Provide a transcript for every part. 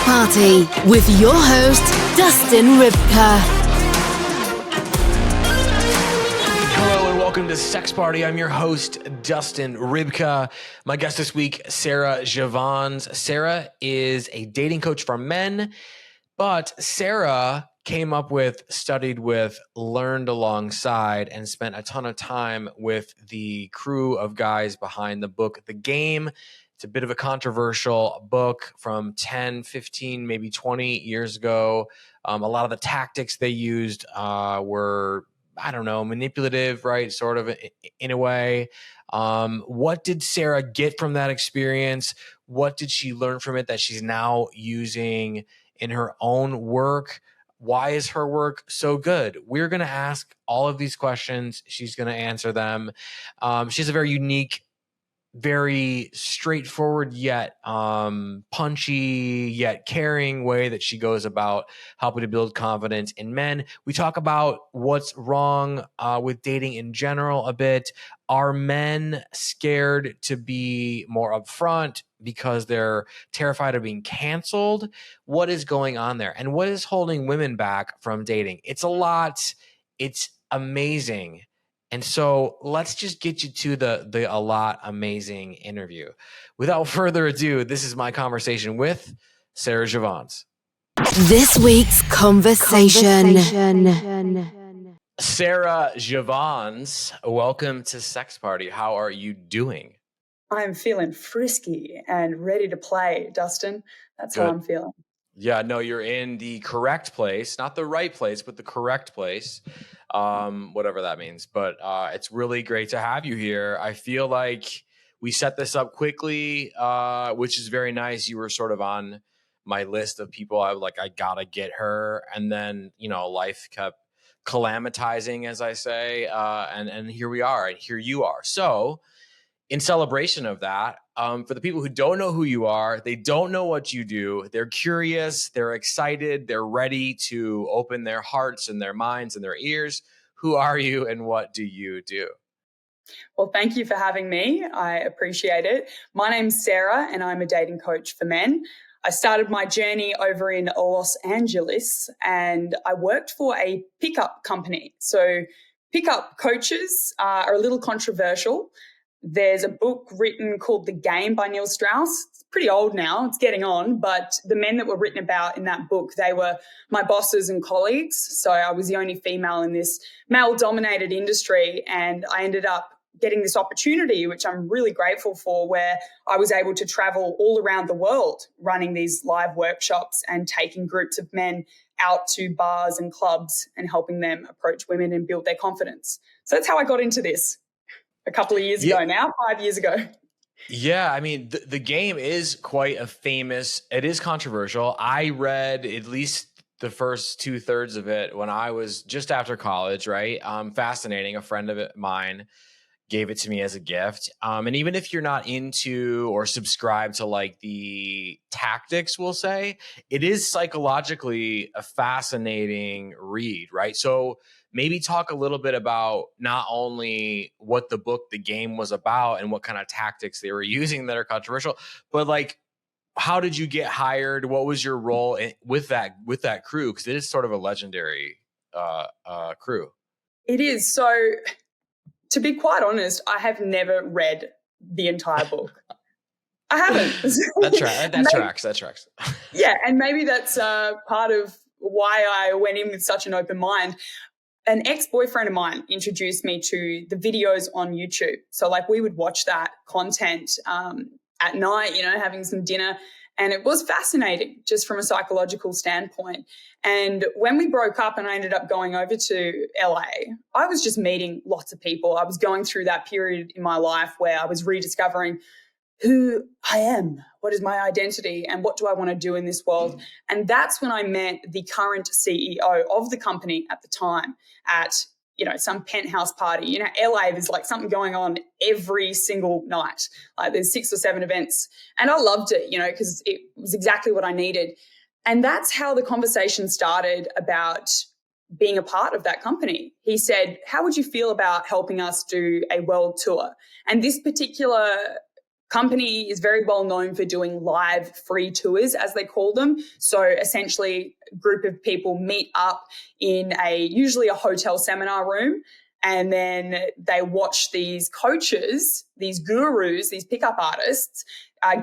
Party with your host, Dustin Rybka. Hello and welcome to Sex Party. I'm your host, Dustin Rybka. My guest this week, Sarah Jeavons. Sarah is a dating coach for men, but Sarah came up with, studied with, learned alongside, and spent a ton of time with the crew of guys behind the book, The Game. It's a bit of a controversial book from 10, 15, maybe 20 years ago. A lot of the tactics they used were, I don't know, manipulative, right? Sort of in a way. What did Sarah get from that experience? What did she learn from it that she's now using in her own work? Why is her work so good? We're going to ask all of these questions. She's going to answer them. She has a very unique, very straightforward yet punchy yet caring way that she goes about helping to build confidence in men. We talk about what's wrong with dating in general a bit. Are men scared to be more upfront because they're terrified of being canceled? What is going on there? And what is holding women back from dating? It's a lot. It's amazing. And so let's just get you to the a lot amazing interview. Without further ado, this is my conversation with Sarah Jeavons. This week's conversation. Sarah Jeavons, welcome to Sex Party. How are you doing? I'm feeling frisky and ready to play, Dustin. That's Good. how I'm feeling. Yeah, no, you're in the correct place, not the right place, but the correct place, whatever that means. But it's really great to have you here. I feel like we set this up quickly, which is very nice. You were sort of on my list of people I gotta get her. And then, life kept calamitizing, as I say. And here we are, and here you are. So in celebration of that, for the people who don't know who you are, they don't know what you do, they're curious, they're excited, they're ready to open their hearts and their minds and their ears. Who are you and what do you do? Well, thank you for having me. I appreciate it. My name's Sarah and I'm a dating coach for men. I started my journey over in Los Angeles and I worked for a pickup company. So pickup coaches are a little controversial. There's a book written called The Game by Neil Strauss. It's pretty old now. It's getting on. But the men that were written about in that book, they were my bosses and colleagues. So I was the only female in this male-dominated industry. And I ended up getting this opportunity, which I'm really grateful for, where I was able to travel all around the world running these live workshops and taking groups of men out to bars and clubs and helping them approach women and build their confidence. So that's how I got into this. A couple of years ago now, 5 years ago. Yeah, I mean, the game is quite a famous, it is controversial. I read at least the first 2/3 of it when I was just after college, right? Fascinating. A friend of mine gave it to me as a gift. And even if you're not into or subscribe to like the tactics, we'll say, it is psychologically a fascinating read, right? So maybe talk a little bit about not only what the book, The Game, was about and what kind of tactics they were using that are controversial, but like, how did you get hired? What was your role with that crew? Because it is sort of a legendary crew. It is. So to be quite honest, I have never read the entire book. I haven't. That tracks. Yeah, and maybe that's part of why I went in with such an open mind. An ex-boyfriend of mine introduced me to the videos on YouTube. So like we would watch that content at night, having some dinner. And it was fascinating just from a psychological standpoint. And when we broke up and I ended up going over to LA, I was just meeting lots of people. I was going through that period in my life where I was rediscovering who I am, what is my identity, and what do I want to do in this world. And that's when I met the current CEO of the company at the time at, some penthouse party. LA, there's like something going on every single night. Like there's 6 or 7 events. And I loved it, because it was exactly what I needed. And that's how the conversation started about being a part of that company. He said, how would you feel about helping us do a world tour? And this particular company is very well known for doing live free tours, as they call them. So essentially, a group of people meet up in usually a hotel seminar room, and then they watch these coaches, these gurus, these pickup artists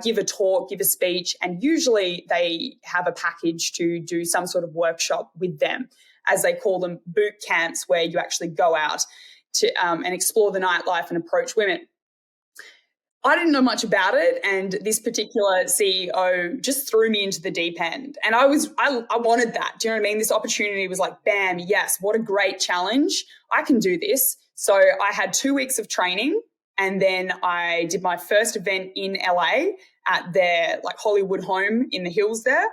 give a talk, give a speech, and usually they have a package to do some sort of workshop with them, as they call them, boot camps, where you actually go out to and explore the nightlife and approach women. I didn't know much about it, and this particular CEO just threw me into the deep end. And I wanted that. Do you know what I mean? This opportunity was like, bam, yes, what a great challenge. I can do this. So I had 2 weeks of training, and then I did my first event in LA at their like Hollywood home in the hills there.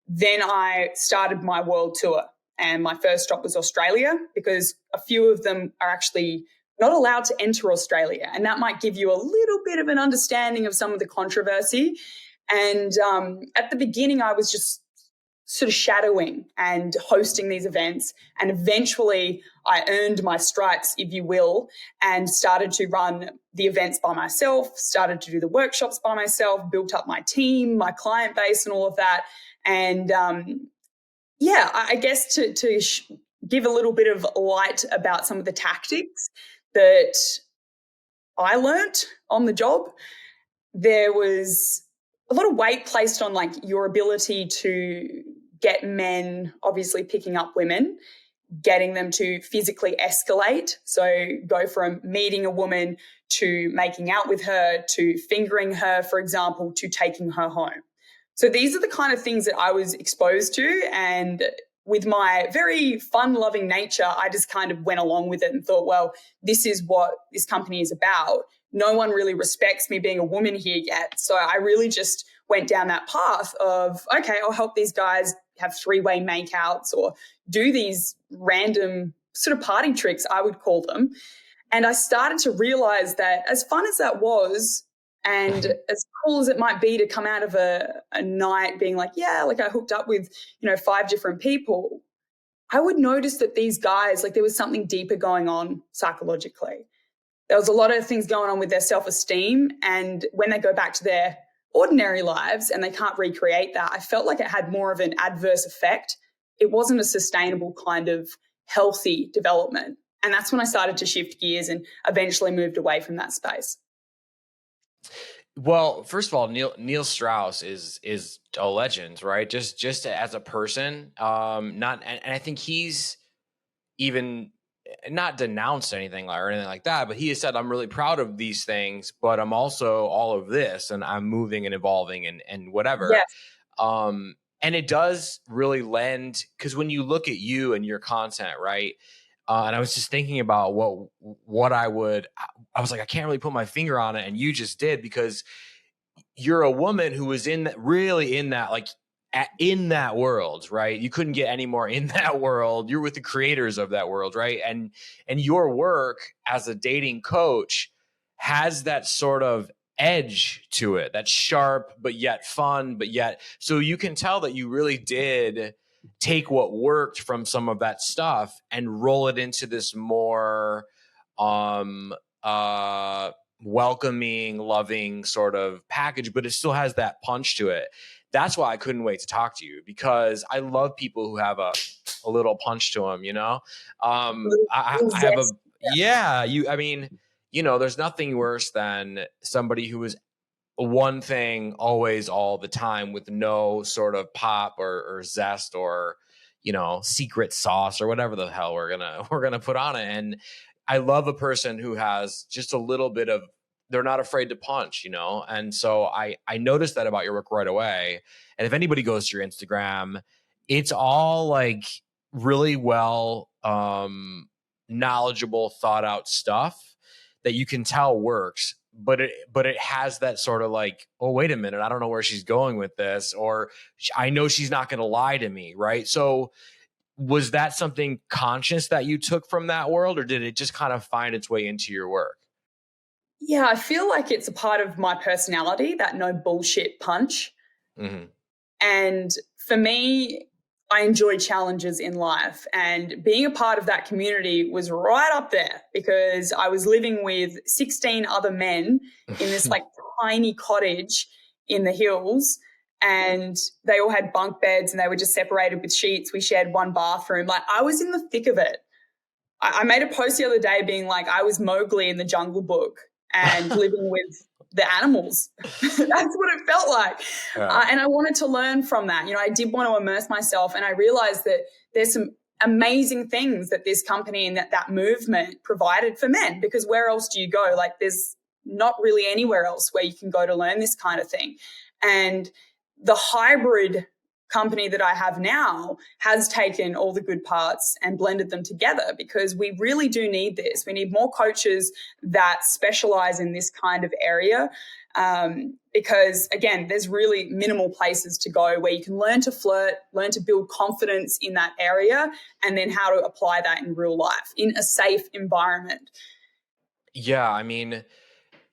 Then I started my world tour, and my first stop was Australia, because a few of them are actually not allowed to enter Australia. And that might give you a little bit of an understanding of some of the controversy. And at the beginning, I was just sort of shadowing and hosting these events. And eventually I earned my stripes, if you will, and started to run the events by myself, started to do the workshops by myself, built up my team, my client base and all of that. And I guess to give a little bit of light about some of the tactics that I learnt on the job, there was a lot of weight placed on like your ability to get men obviously picking up women, getting them to physically escalate. So go from meeting a woman to making out with her, to fingering her, for example, to taking her home. So these are the kind of things that I was exposed to, and with my very fun-loving nature, I just kind of went along with it and thought, well, this is what this company is about. No one really respects me being a woman here yet. So I really just went down that path of, okay, I'll help these guys have three-way makeouts or do these random sort of party tricks, I would call them. And I started to realize that as fun as that was, and as cool as it might be to come out of a night being like, yeah, like I hooked up with, 5 different people, I would notice that these guys, like there was something deeper going on psychologically. There was a lot of things going on with their self-esteem. And when they go back to their ordinary lives and they can't recreate that, I felt like it had more of an adverse effect. It wasn't a sustainable kind of healthy development. And that's when I started to shift gears and eventually moved away from that space. Well, first of all, Neil Strauss is a legend, right? Just as a person, and I think he's even not denounced anything or anything like that, but he has said, I'm really proud of these things, but I'm also all of this, and I'm moving and evolving and whatever. Yes. And it does really lend, because when you look at you and your content, right? And I was just thinking about what I was like, I can't really put my finger on it. And you just did, because you're a woman who was in that world, right? You couldn't get any more in that world. You're with the creators of that world, right? And your work as a dating coach has that sort of edge to it, that's sharp, but yet fun, so you can tell that you really did take what worked from some of that stuff and roll it into this more welcoming, loving sort of package, but it still has that punch to it. That's why I couldn't wait to talk to you, because I love people who have a little punch to them, I have there's nothing worse than somebody who is one thing always all the time with no sort of pop or zest or secret sauce or whatever the hell we're gonna put on it. And I love a person who has just a little bit of, they're not afraid to punch, and so I noticed that about your work right away. And if anybody goes to your Instagram, it's all like really well knowledgeable, thought out stuff that you can tell works. But it has that sort of like, oh, wait a minute, I don't know where she's going with this, or I know she's not going to lie to me, right? So was that something conscious that you took from that world, or did it just kind of find its way into your work? Yeah, I feel like it's a part of my personality, that no bullshit punch. Mm-hmm. And for me, I enjoy challenges in life, and being a part of that community was right up there because I was living with 16 other men in this like tiny cottage in the hills, and they all had bunk beds and they were just separated with sheets. We shared one bathroom. Like, I was in the thick of it. I made a post the other day being like, I was Mowgli in the Jungle Book and living with the animals. That's what it felt like. And I wanted to learn from that. I did want to immerse myself, and I realized that there's some amazing things that this company and that movement provided for men, because where else do you go? Like, there's not really anywhere else where you can go to learn this kind of thing. And the hybrid company that I have now has taken all the good parts and blended them together, because we really do need this. We need more coaches that specialize in this kind of area, because, again, there's really minimal places to go where you can learn to flirt, learn to build confidence in that area, and then how to apply that in real life in a safe environment. Yeah, I mean,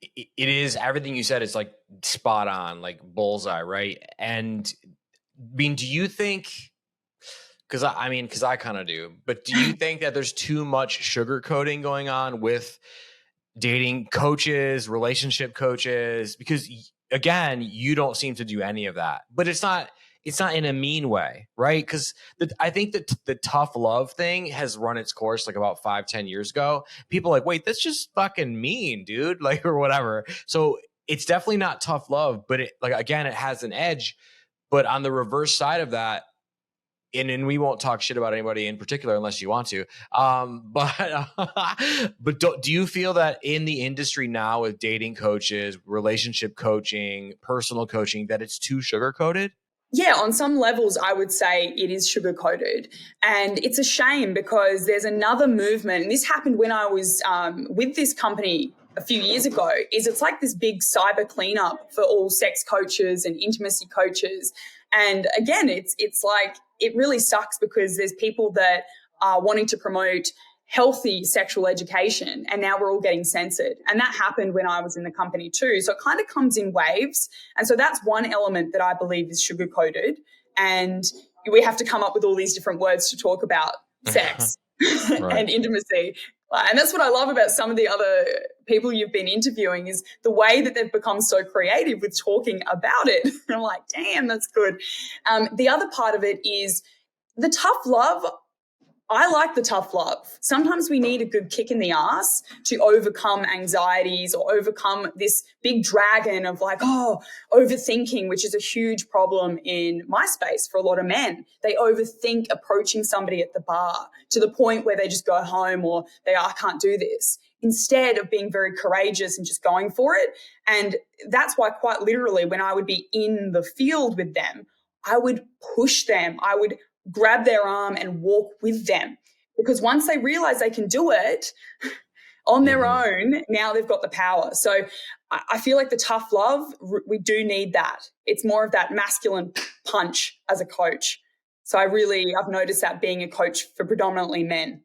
it is everything you said is like spot on, like bullseye, right? And I mean, do you think, because I kind of do, but do you think that there's too much sugarcoating going on with dating coaches, relationship coaches? Because, again, you don't seem to do any of that, but it's not in a mean way, right? Because I think that the tough love thing has run its course like about 5-10 years ago. People are like, wait, that's just fucking mean, dude, like, or whatever. So it's definitely not tough love, but again, it has an edge. But on the reverse side of that, and we won't talk shit about anybody in particular unless you want to. But do you feel that in the industry now with dating coaches, relationship coaching, personal coaching, that it's too sugar-coated? Yeah, on some levels, I would say it is sugar-coated. And it's a shame because there's another movement, and this happened when I was with this company a few years ago, is it's like this big cyber cleanup for all sex coaches and intimacy coaches. And again, it's like, it really sucks because there's people that are wanting to promote healthy sexual education, and now we're all getting censored. And that happened when I was in the company too. So it kind of comes in waves. And so that's one element that I believe is sugar-coated. And we have to come up with all these different words to talk about sex and intimacy. And that's what I love about some of the other people you've been interviewing, is the way that they've become so creative with talking about it. And I'm like, damn, that's good. The other part of it is the tough love. I like the tough love. Sometimes we need a good kick in the ass to overcome anxieties or overcome this big dragon of like, overthinking, which is a huge problem in my space for a lot of men. They overthink approaching somebody at the bar to the point where they just go home, or I can't do this, instead of being very courageous and just going for it. And that's why, quite literally, when I would be in the field with them, I would push them. I would grab their arm and walk with them, because once they realize they can do it on their own, now they've got the power. So I feel like the tough love, we do need that. It's more of that masculine punch as a coach. So I've noticed that being a coach for predominantly men.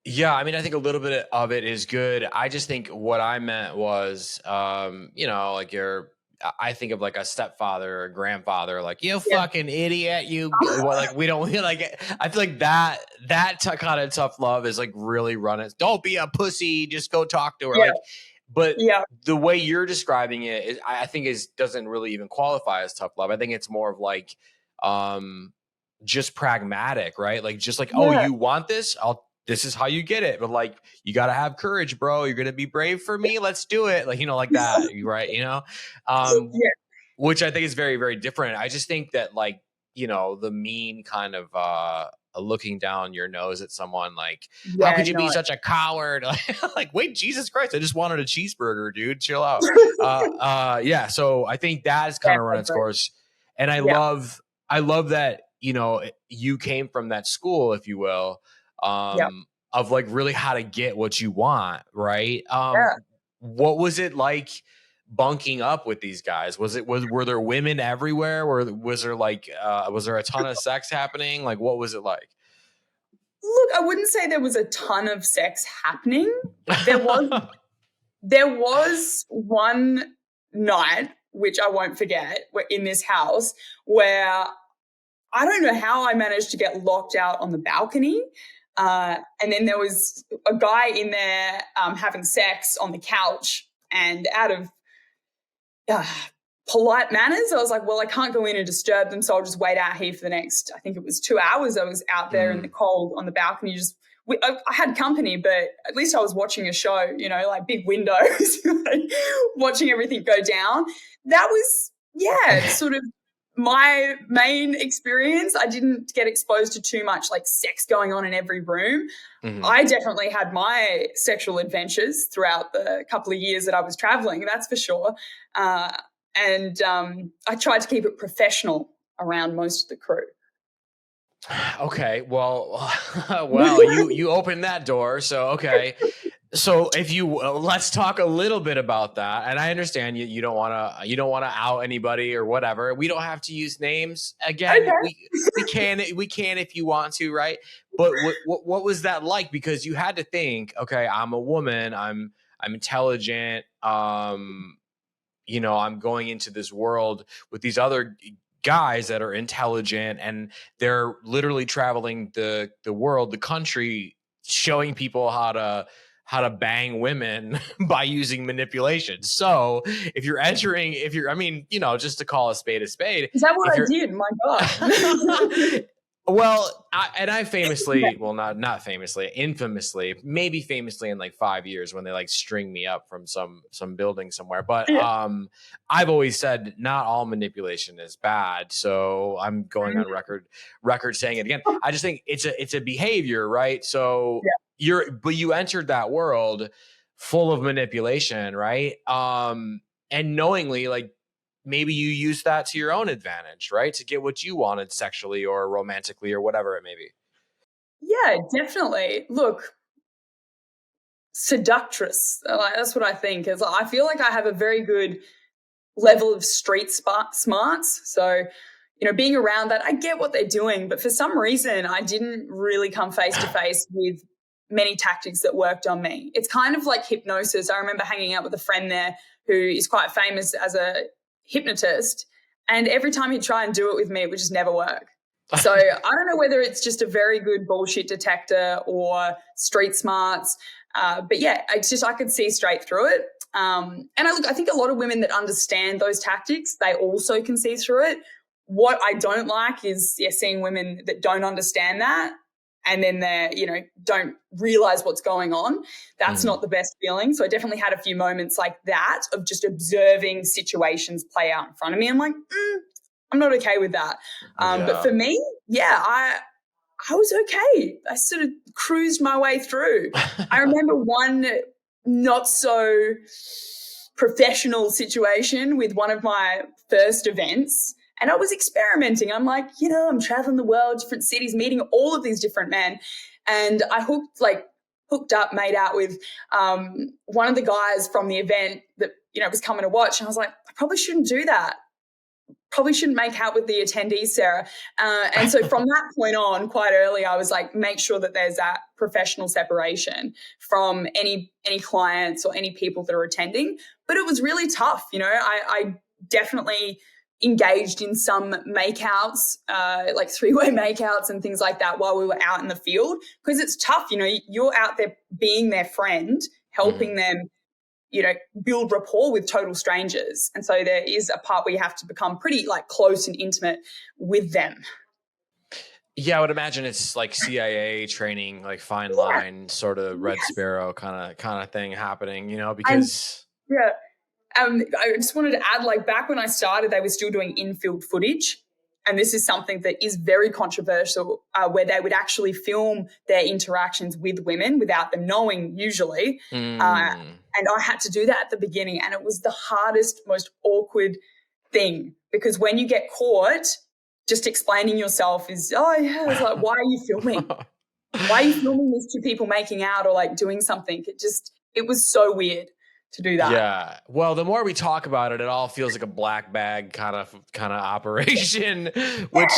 Yeah, I mean, I think a little bit of it is good. I just think what I meant was, like I think of like a stepfather or a grandfather, like, you fucking idiot, you like, we don't like, I feel like that kind of tough love is like really running. Don't be a pussy, just go talk to her. Like, but the way you're describing it is, I think doesn't really even qualify as tough love. I think it's more of like, just pragmatic, right? Like, just like, oh, you want this? This is how you get it. But like, you got to have courage, bro. You're going to be brave for me. Let's do it. Like, like that. Right. Which I think is very, very different. I just think that like, the mean kind of, looking down your nose at someone, like, how could you be such a coward? Like, wait, Jesus Christ, I just wanted a cheeseburger, dude. Chill out. So I think that is kind of run its course. And I love that, you came from that school, if you will, of like really how to get what you want. Right. What was it like bunking up with these guys? Were there women everywhere? Was there a ton of sex happening? Like, what was it like? Look, I wouldn't say there was a ton of sex happening. There was one night, which I won't forget, in this house where I don't know how I managed to get locked out on the balcony. And then there was a guy in there having sex on the couch, and out of polite manners, I was like, well, I can't go in and disturb them, so I'll just wait out here for the next, I think it was 2 hours. I was out there in the cold on the balcony. I had company, but at least I was watching a show, like big windows, like watching everything go down. That was, sort of my main experience. I didn't get exposed to too much like sex going on in every room. Mm-hmm. I definitely had my sexual adventures throughout the couple of years that I was traveling, that's for sure. And I tried to keep it professional around most of the crew. Okay, well, you opened that door, so okay. So if you let's talk a little bit about that. And I understand you don't want to out anybody or whatever. We don't have to use names again. Okay. we can if you want to, right? But what was that like? Because you had to think, okay, I'm a woman, I'm intelligent, I'm going into this world with these other guys that are intelligent, and they're literally traveling the world, the country, showing people how to bang women by using manipulation. So if you're just to call a spade. Is that what I did? My God. Well, I famously, well, not famously, infamously, maybe famously in like 5 years when they like string me up from some building somewhere. But I've always said not all manipulation is bad. So I'm going on record saying it again. I just think it's a behavior, right? So you entered that world full of manipulation, right? And knowingly, like, maybe you use that to your own advantage, right? To get what you wanted sexually or romantically or whatever it may be. Yeah, definitely. Look, seductress. That's what I think. Is I feel like I have a very good level of street smarts. So, being around that, I get what they're doing. But for some reason, I didn't really come face to face with many tactics that worked on me. It's kind of like hypnosis. I remember hanging out with a friend there who is quite famous as a hypnotist, and every time he'd try and do it with me, it would just never work. So I don't know whether it's just a very good bullshit detector or street smarts, but yeah, it's just I could see straight through it. And I think a lot of women that understand those tactics, they also can see through it. What I don't like is seeing women that don't understand that, and then they're, don't realize what's going on. That's not the best feeling. So I definitely had a few moments like that of just observing situations play out in front of me. I'm like, I'm not okay with that. But for me, I was okay. I sort of cruised my way through. I remember one not so professional situation with one of my first events. And I was experimenting. I'm like, I'm traveling the world, different cities, meeting all of these different men. And I hooked up, made out with one of the guys from the event that, was coming to watch. And I was like, I probably shouldn't do that. Probably shouldn't make out with the attendees, Sarah. And so from that point on, quite early, I was like, make sure that there's that professional separation from any clients or any people that are attending. But it was really tough. I definitely engaged in some makeouts, like three-way makeouts and things like that while we were out in the field, because it's tough. You're out there being their friend, helping them, build rapport with total strangers. And so there is a part where you have to become pretty like close and intimate with them. Yeah, I would imagine it's like CIA training, like fine line, sort of Red Sparrow kind of thing happening, because I just wanted to add, like, back when I started, they were still doing in-field footage. And this is something that is very controversial, where they would actually film their interactions with women without them knowing, usually. And I had to do that at the beginning. And it was the hardest, most awkward thing, because when you get caught, just explaining yourself is, it's like, why are you filming? Why are you filming these two people making out or like doing something? It was so weird to do that. Yeah. Well, the more we talk about it, it all feels like a black bag kind of operation, which,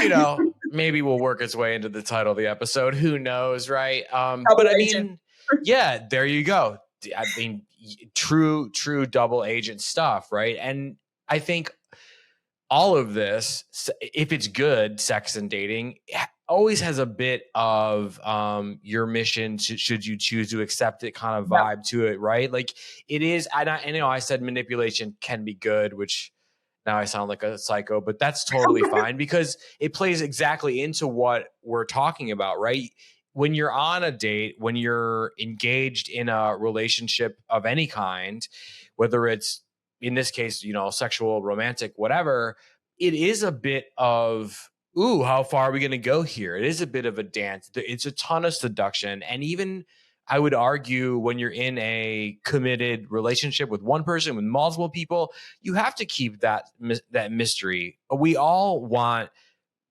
maybe will work its way into the title of the episode. Who knows, right? But I mean, there you go. I mean, true double agent stuff, right? And I think all of this, if it's good, sex and dating always has a bit of your mission, should you choose to accept it, kind of vibe to it, right? Like it is. And I said manipulation can be good, which now I sound like a psycho, but that's totally fine because it plays exactly into what we're talking about, right? When you're on a date, when you're engaged in a relationship of any kind, whether it's, in this case, sexual, romantic, whatever, it is a bit of, ooh, how far are we going to go here? It is a bit of a dance. It's a ton of seduction. And even I would argue when you're in a committed relationship with one person, with multiple people, you have to keep that mystery. We all want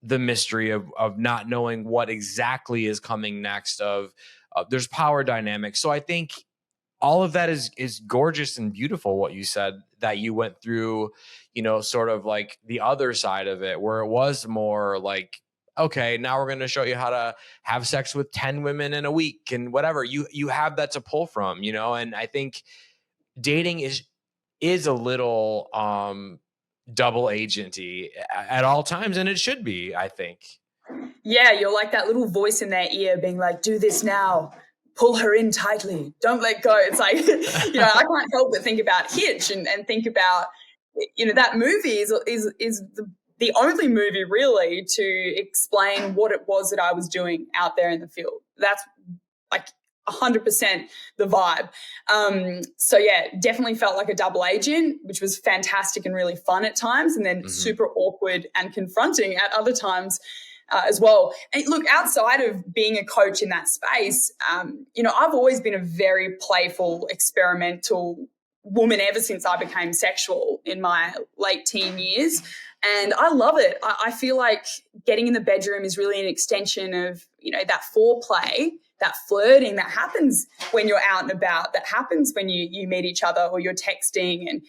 the mystery of not knowing what exactly is coming next, of there's power dynamics. So I think all of that is gorgeous and beautiful, what you said, that you went through, sort of like the other side of it, where it was more like, okay, now we're going to show you how to have sex with 10 women in a week and whatever. You have that to pull from, and I think dating is a little double agenty at all times, and it should be, I think. Yeah, you're like that little voice in their ear being like, do this now, pull her in tightly, don't let go. It's like, I can't help but think about Hitch and think about, that movie is the only movie really to explain what it was that I was doing out there in the field. That's like 100% the vibe. So yeah, definitely felt like a double agent, which was fantastic and really fun at times, and then super awkward and confronting at other times as well. And look, outside of being a coach in that space, I've always been a very playful, experimental woman ever since I became sexual in my late teen years. And I love it. I feel like getting in the bedroom is really an extension of, that foreplay, that flirting that happens when you're out and about, that happens when you meet each other or you're texting and,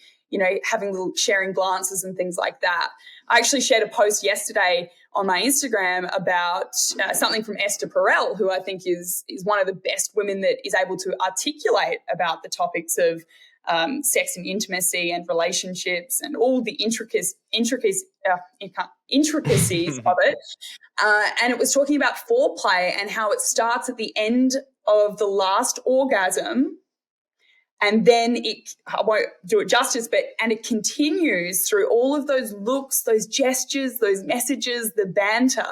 having little sharing glances and things like that. I actually shared a post yesterday on my Instagram about something from Esther Perel, who I think is one of the best women that is able to articulate about the topics of sex and intimacy and relationships and all the intricacies of it. And it was talking about foreplay and how it starts at the end of the last orgasm. And then I won't do it justice, and it continues through all of those looks, those gestures, those messages, the banter,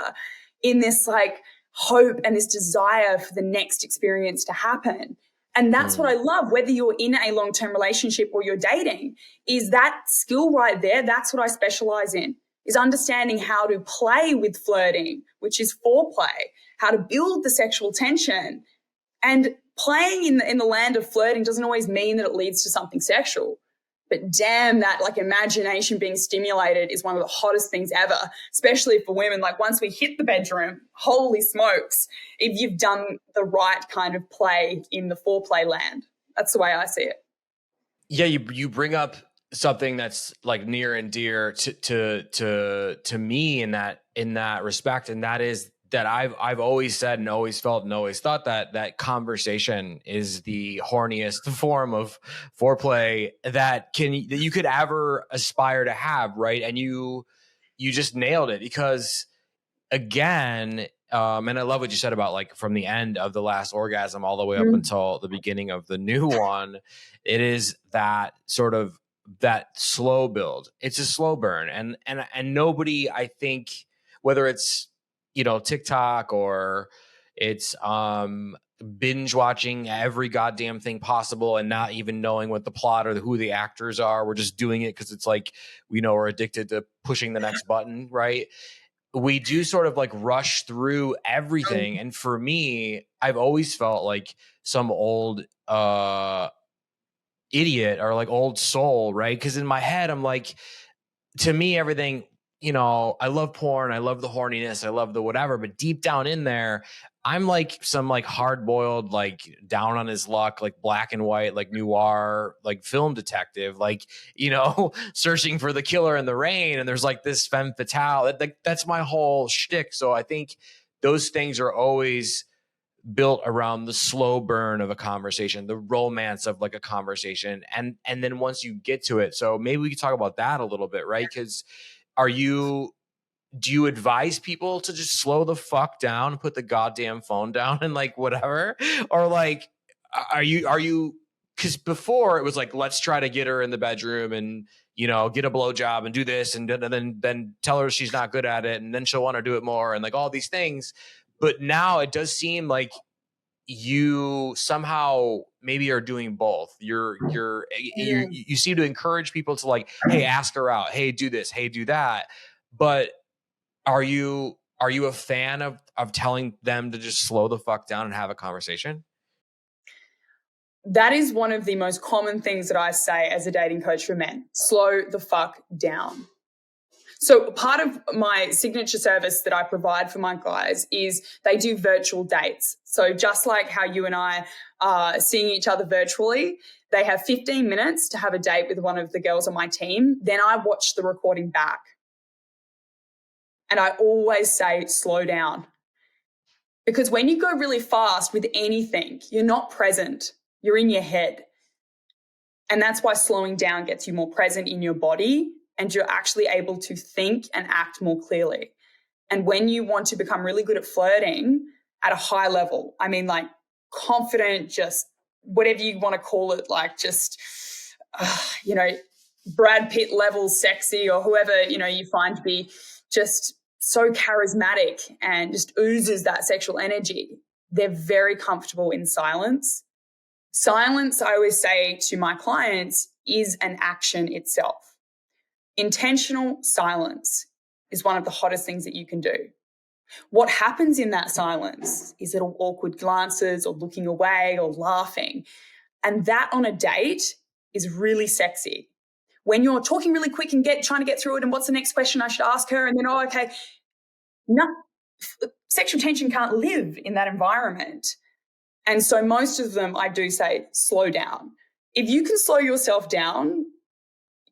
in this like hope and this desire for the next experience to happen. And that's what I love, whether you're in a long-term relationship or you're dating, is that skill right there. That's what I specialize in, is understanding how to play with flirting, which is foreplay, how to build the sexual tension. And playing in the land of flirting doesn't always mean that it leads to something sexual. But damn, that like imagination being stimulated is one of the hottest things ever, especially for women. Like once we hit the bedroom, holy smokes, if you've done the right kind of play in the foreplay land. That's the way I see it. Yeah, you bring up something that's like near and dear to me in that respect, and that is that I've always said and always felt and always thought that conversation is the horniest form of foreplay that you could ever aspire to have, right? And you just nailed it, because again, and I love what you said about like from the end of the last orgasm all the way up until the beginning of the new one. It is that sort of that slow build. It's a slow burn, and nobody, I think, whether it's TikTok or it's binge watching every goddamn thing possible and not even knowing what the plot or who the actors are. We're just doing it because it's like, we're addicted to pushing the next button, right? We do sort of like rush through everything. And for me, I've always felt like some old idiot or like old soul, right? Because in my head, I'm like, to me, everything, I love porn, I love the horniness, I love the whatever, but deep down in there, I'm like some like hard-boiled, like down on his luck, like black and white, like noir, like film detective, like, searching for the killer in the rain. And there's like this femme fatale. That's my whole shtick. So I think those things are always built around the slow burn of a conversation, the romance of like a conversation. And then once you get to it, so maybe we could talk about that a little bit, right? Because do you advise people to just slow the fuck down and put the goddamn phone down and like whatever? Or like, are you, because before it was like, let's try to get her in the bedroom and, you know, get a blowjob and do this and then tell her she's not good at it. And then she'll want to do it more and like all these things. But now it does seem like you somehow maybe are doing both. You seem to encourage people to like, hey, ask her out. Hey, do this. Hey, do that. But are you a fan of telling them to just slow the fuck down and have a conversation? That is one of the most common things that I say as a dating coach for men. Slow the fuck down. So part of my signature service that I provide for my guys is they do virtual dates. So just like how you and I are seeing each other virtually, they have 15 minutes to have a date with one of the girls on my team. Then I watch the recording back. And I always say, slow down. Because when you go really fast with anything, you're not present. You're in your head. And that's why slowing down gets you more present in your body and you're actually able to think and act more clearly. And when you want to become really good at flirting at a high level, I mean like confident, just whatever you want to call it, like just, you know, Brad Pitt level sexy or whoever, you know, you find to be just so charismatic and just oozes that sexual energy, they're very comfortable in silence. Silence, I always say to my clients, is an action itself. Intentional silence is one of the hottest things that you can do. What happens in that silence is little awkward glances or looking away or laughing. And that on a date is really sexy. When you're talking really quick and trying to get through it and what's the next question I should ask her and then, oh, okay. No, sexual tension can't live in that environment. And so most of them, I do say, slow down. If you can slow yourself down,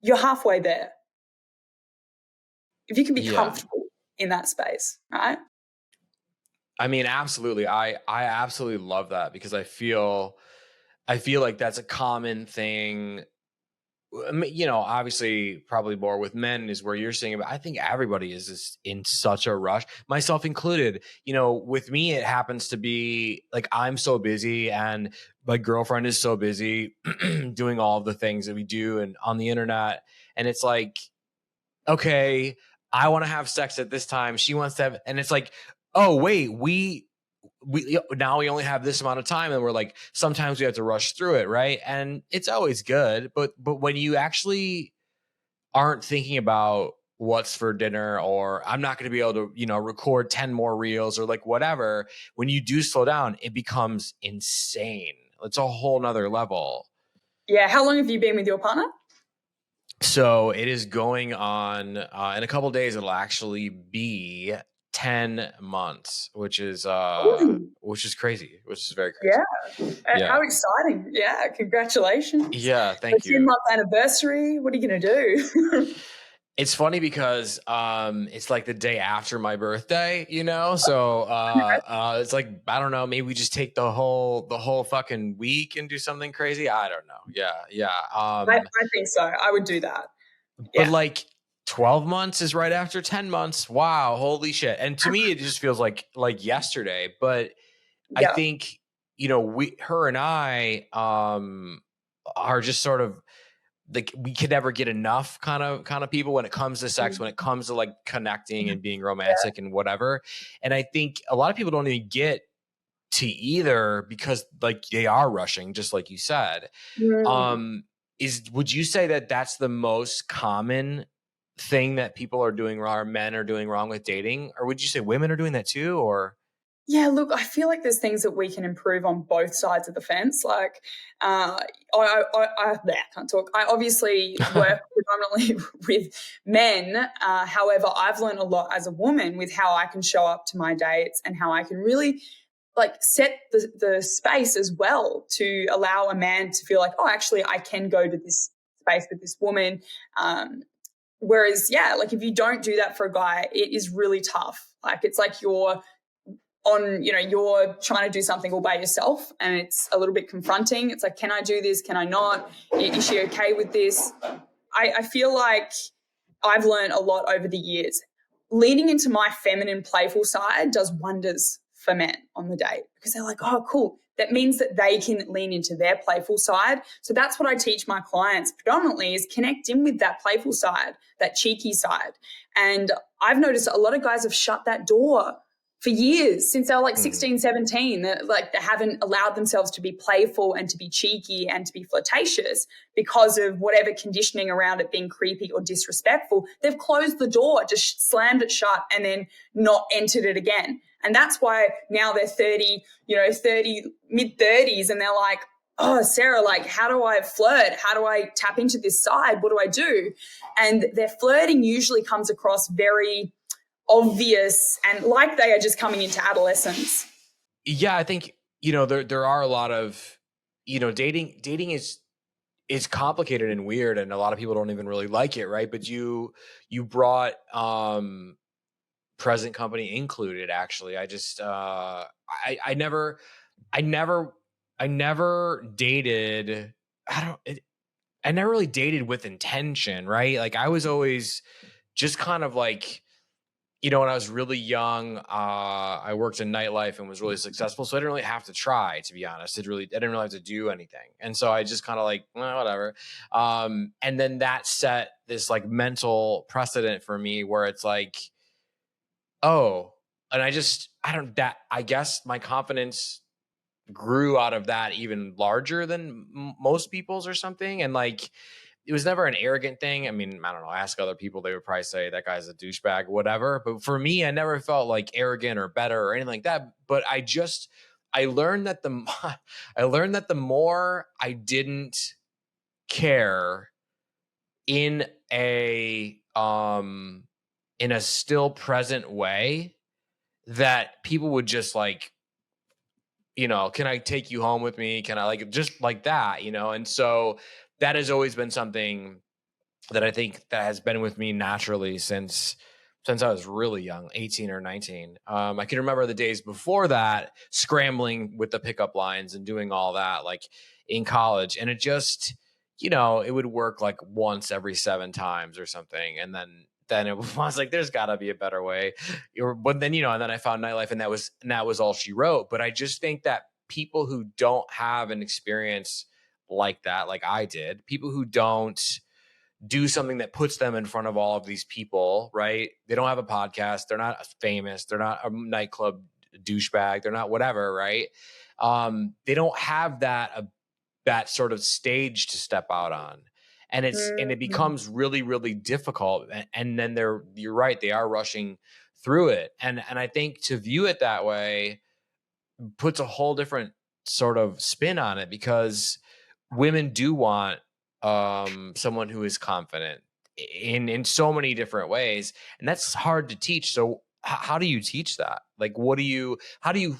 you're halfway there. If you can be comfortable in that space, right? I mean, absolutely. I absolutely love that because I feel like that's a common thing. You know, obviously probably more with men is where you're saying about, I think everybody is just in such a rush, myself included. You know, with me, it happens to be like, I'm so busy and my girlfriend is so busy doing all of the things that we do and on the internet. And it's like, okay, I want to have sex at this time. She wants to have, and it's like, oh wait, we now we only have this amount of time and we're like, sometimes we have to rush through it. Right. And it's always good. But when you actually aren't thinking about what's for dinner or I'm not going to be able to, you know, record 10 more reels or like whatever, when you do slow down, it becomes insane. It's a whole nother level. Yeah. How long have you been with your partner? So it is going on in a couple of days. It'll actually be 10 months, which is crazy, which is very crazy. Yeah. How exciting. Yeah. Congratulations. Yeah. Thank you. 10-month anniversary. What are you going to do? It's funny because it's like the day after my birthday, you know? So it's like, I don't know, maybe we just take the whole fucking week and do something crazy. I don't know. Yeah. I think so. I would do that. But like 12 months is right after 10 months. Wow. Holy shit. And to me, it just feels like yesterday. But I think, you know, her and I are just sort of like, we could never get enough kind of people when it comes to sex, when it comes to like connecting and being romantic and whatever. And I think a lot of people don't even get to either because like they are rushing, just like you said. Would you say that that's the most common thing that people are doing wrong, or men are doing wrong with dating? Or would you say women are doing that too? Or yeah, look, I feel like there's things that we can improve on both sides of the fence. Like, I can't talk. I obviously work predominantly with men. However, I've learned a lot as a woman with how I can show up to my dates and how I can really like set the space as well to allow a man to feel like, oh, actually, I can go to this space with this woman. Whereas, like if you don't do that for a guy, it is really tough. Like it's like you're trying to do something all by yourself and it's a little bit confronting. It's like, can I do this? Can I not? Is she okay with this? I feel like I've learned a lot over the years. Leaning into my feminine, playful side does wonders for men on the date because they're like, oh, cool. That means that they can lean into their playful side. So that's what I teach my clients predominantly is connect in with that playful side, that cheeky side. And I've noticed a lot of guys have shut that door for years since they were like 16, 17. Like they haven't allowed themselves to be playful and to be cheeky and to be flirtatious because of whatever conditioning around it being creepy or disrespectful. They've closed the door, just slammed it shut and then not entered it again. And that's why now they're 30, mid-30s, and they're like, oh, Sarah, like, how do I flirt? How do I tap into this side? What do I do? And their flirting usually comes across very obvious and like they are just coming into adolescence. Yeah, I think, there are a lot of, dating is complicated and weird, and a lot of people don't even really like it, right? But you brought present company included. Actually, I just I never dated. I never really dated with intention, right? Like I was always just kind of like, when I was really young, I worked in nightlife and was really successful. So I didn't really have to try, to be honest. I didn't really have to do anything. And so I just kind of like, whatever. And then that set this like mental precedent for me where it's like, oh, and I guess my confidence grew out of that even larger than most people's or something. And like, it was never an arrogant thing. I mean, I don't know, ask other people, they would probably say that guy's a douchebag, whatever. But for me, I never felt like arrogant or better or anything like that. But I learned that the more I didn't care in a still present way, that people would just like, can I take you home with me? Can I like, just like that, And so that has always been something that I think that has been with me naturally since I was really young, 18 or 19. I can remember the days before that, scrambling with the pickup lines and doing all that, like in college. And it just, it would work like once every 7 times or something. And then it was like, there's gotta be a better way. But then, and then I found nightlife and that was all she wrote. But I just think that people who don't have an experience like that, like I did, people who don't do something that puts them in front of all of these people, right? They don't have a podcast. They're not famous. They're not a nightclub douchebag. They're not whatever, right? They don't have that sort of stage to step out on. And it becomes really, really difficult. And then you're right, they are rushing through it. And I think to view it that way puts a whole different sort of spin on it, because women do want someone who is confident in so many different ways. And that's hard to teach. So how do you teach that? Like, how do you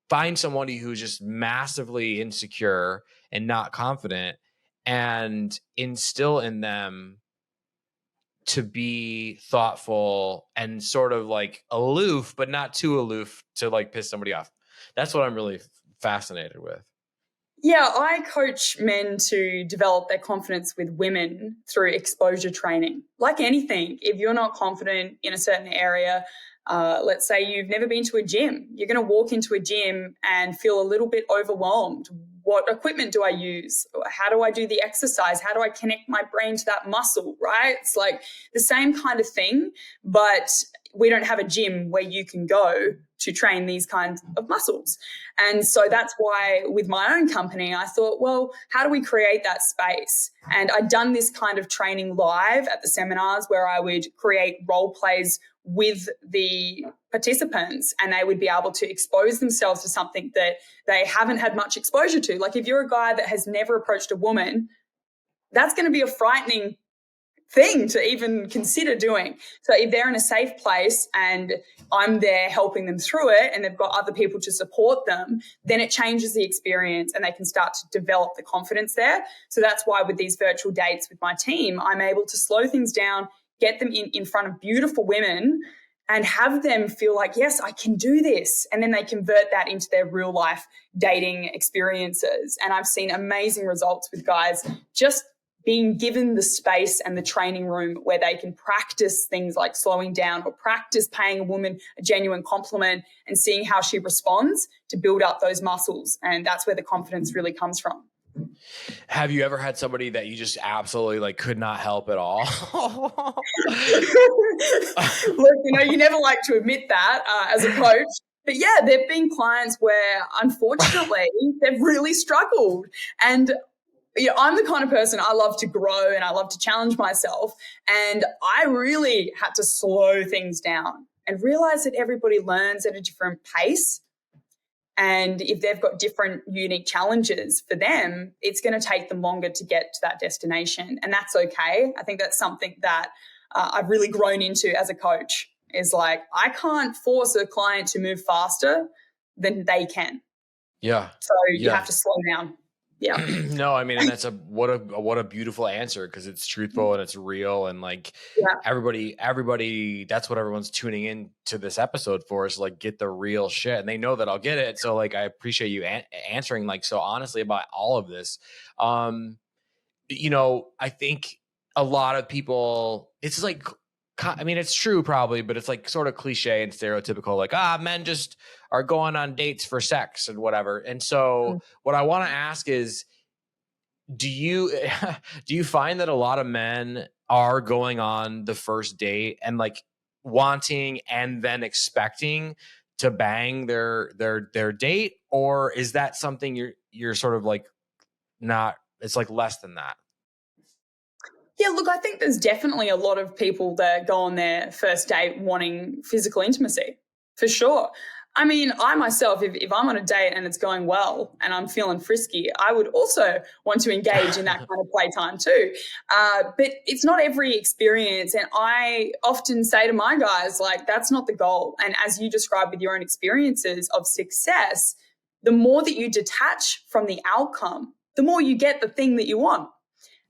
find somebody who's just massively insecure and not confident and instill in them to be thoughtful and sort of like aloof, but not too aloof to like piss somebody off? That's what I'm really fascinated with. Yeah, I coach men to develop their confidence with women through exposure training. Like anything, if you're not confident in a certain area, let's say you've never been to a gym, you're going to walk into a gym and feel a little bit overwhelmed. What equipment do I use? How do I do the exercise? How do I connect my brain to that muscle, right? It's like the same kind of thing, but we don't have a gym where you can go to train these kinds of muscles. And so that's why with my own company, I thought, well, how do we create that space? And I'd done this kind of training live at the seminars where I would create role plays with the participants, and they would be able to expose themselves to something that they haven't had much exposure to. Like if you're a guy that has never approached a woman, that's going to be a frightening thing to even consider doing. So if they're in a safe place and I'm there helping them through it and they've got other people to support them, then it changes the experience and they can start to develop the confidence there. So that's why with these virtual dates with my team, I'm able to slow things down, get them in front of beautiful women and have them feel like, yes, I can do this. And then they convert that into their real life dating experiences. And I've seen amazing results with guys just being given the space and the training room where they can practice things like slowing down or practice paying a woman a genuine compliment and seeing how she responds to build up those muscles. And that's where the confidence really comes from. Have you ever had somebody that you just absolutely like could not help at all? Look, you never like to admit that as a coach. But yeah, there've been clients where unfortunately they've really struggled. And I'm the kind of person, I love to grow and I love to challenge myself. And I really had to slow things down and realize that everybody learns at a different pace. And if they've got different unique challenges for them, it's going to take them longer to get to that destination. And that's okay. I think that's something that I've really grown into as a coach, is like, I can't force a client to move faster than they can. Yeah. So you have to slow down. Yeah. No, I mean, and that's what a beautiful answer, because it's truthful and it's real, and like everybody, that's what everyone's tuning in to this episode for, is like, get the real shit, and they know that I'll get it. So like, I appreciate you answering like so honestly about all of this. I think a lot of people, it's like, I mean, it's true probably, but it's like sort of cliche and stereotypical, like, men just are going on dates for sex and whatever. And so what I want to ask is, do you find that a lot of men are going on the first date and like wanting and then expecting to bang their date? Or is that something you're sort of like not, it's like less than that? Yeah, look, I think there's definitely a lot of people that go on their first date wanting physical intimacy, for sure. I mean, I myself, if I'm on a date and it's going well and I'm feeling frisky, I would also want to engage in that kind of playtime too. But it's not every experience. And I often say to my guys, like, that's not the goal. And as you described with your own experiences of success, the more that you detach from the outcome, the more you get the thing that you want.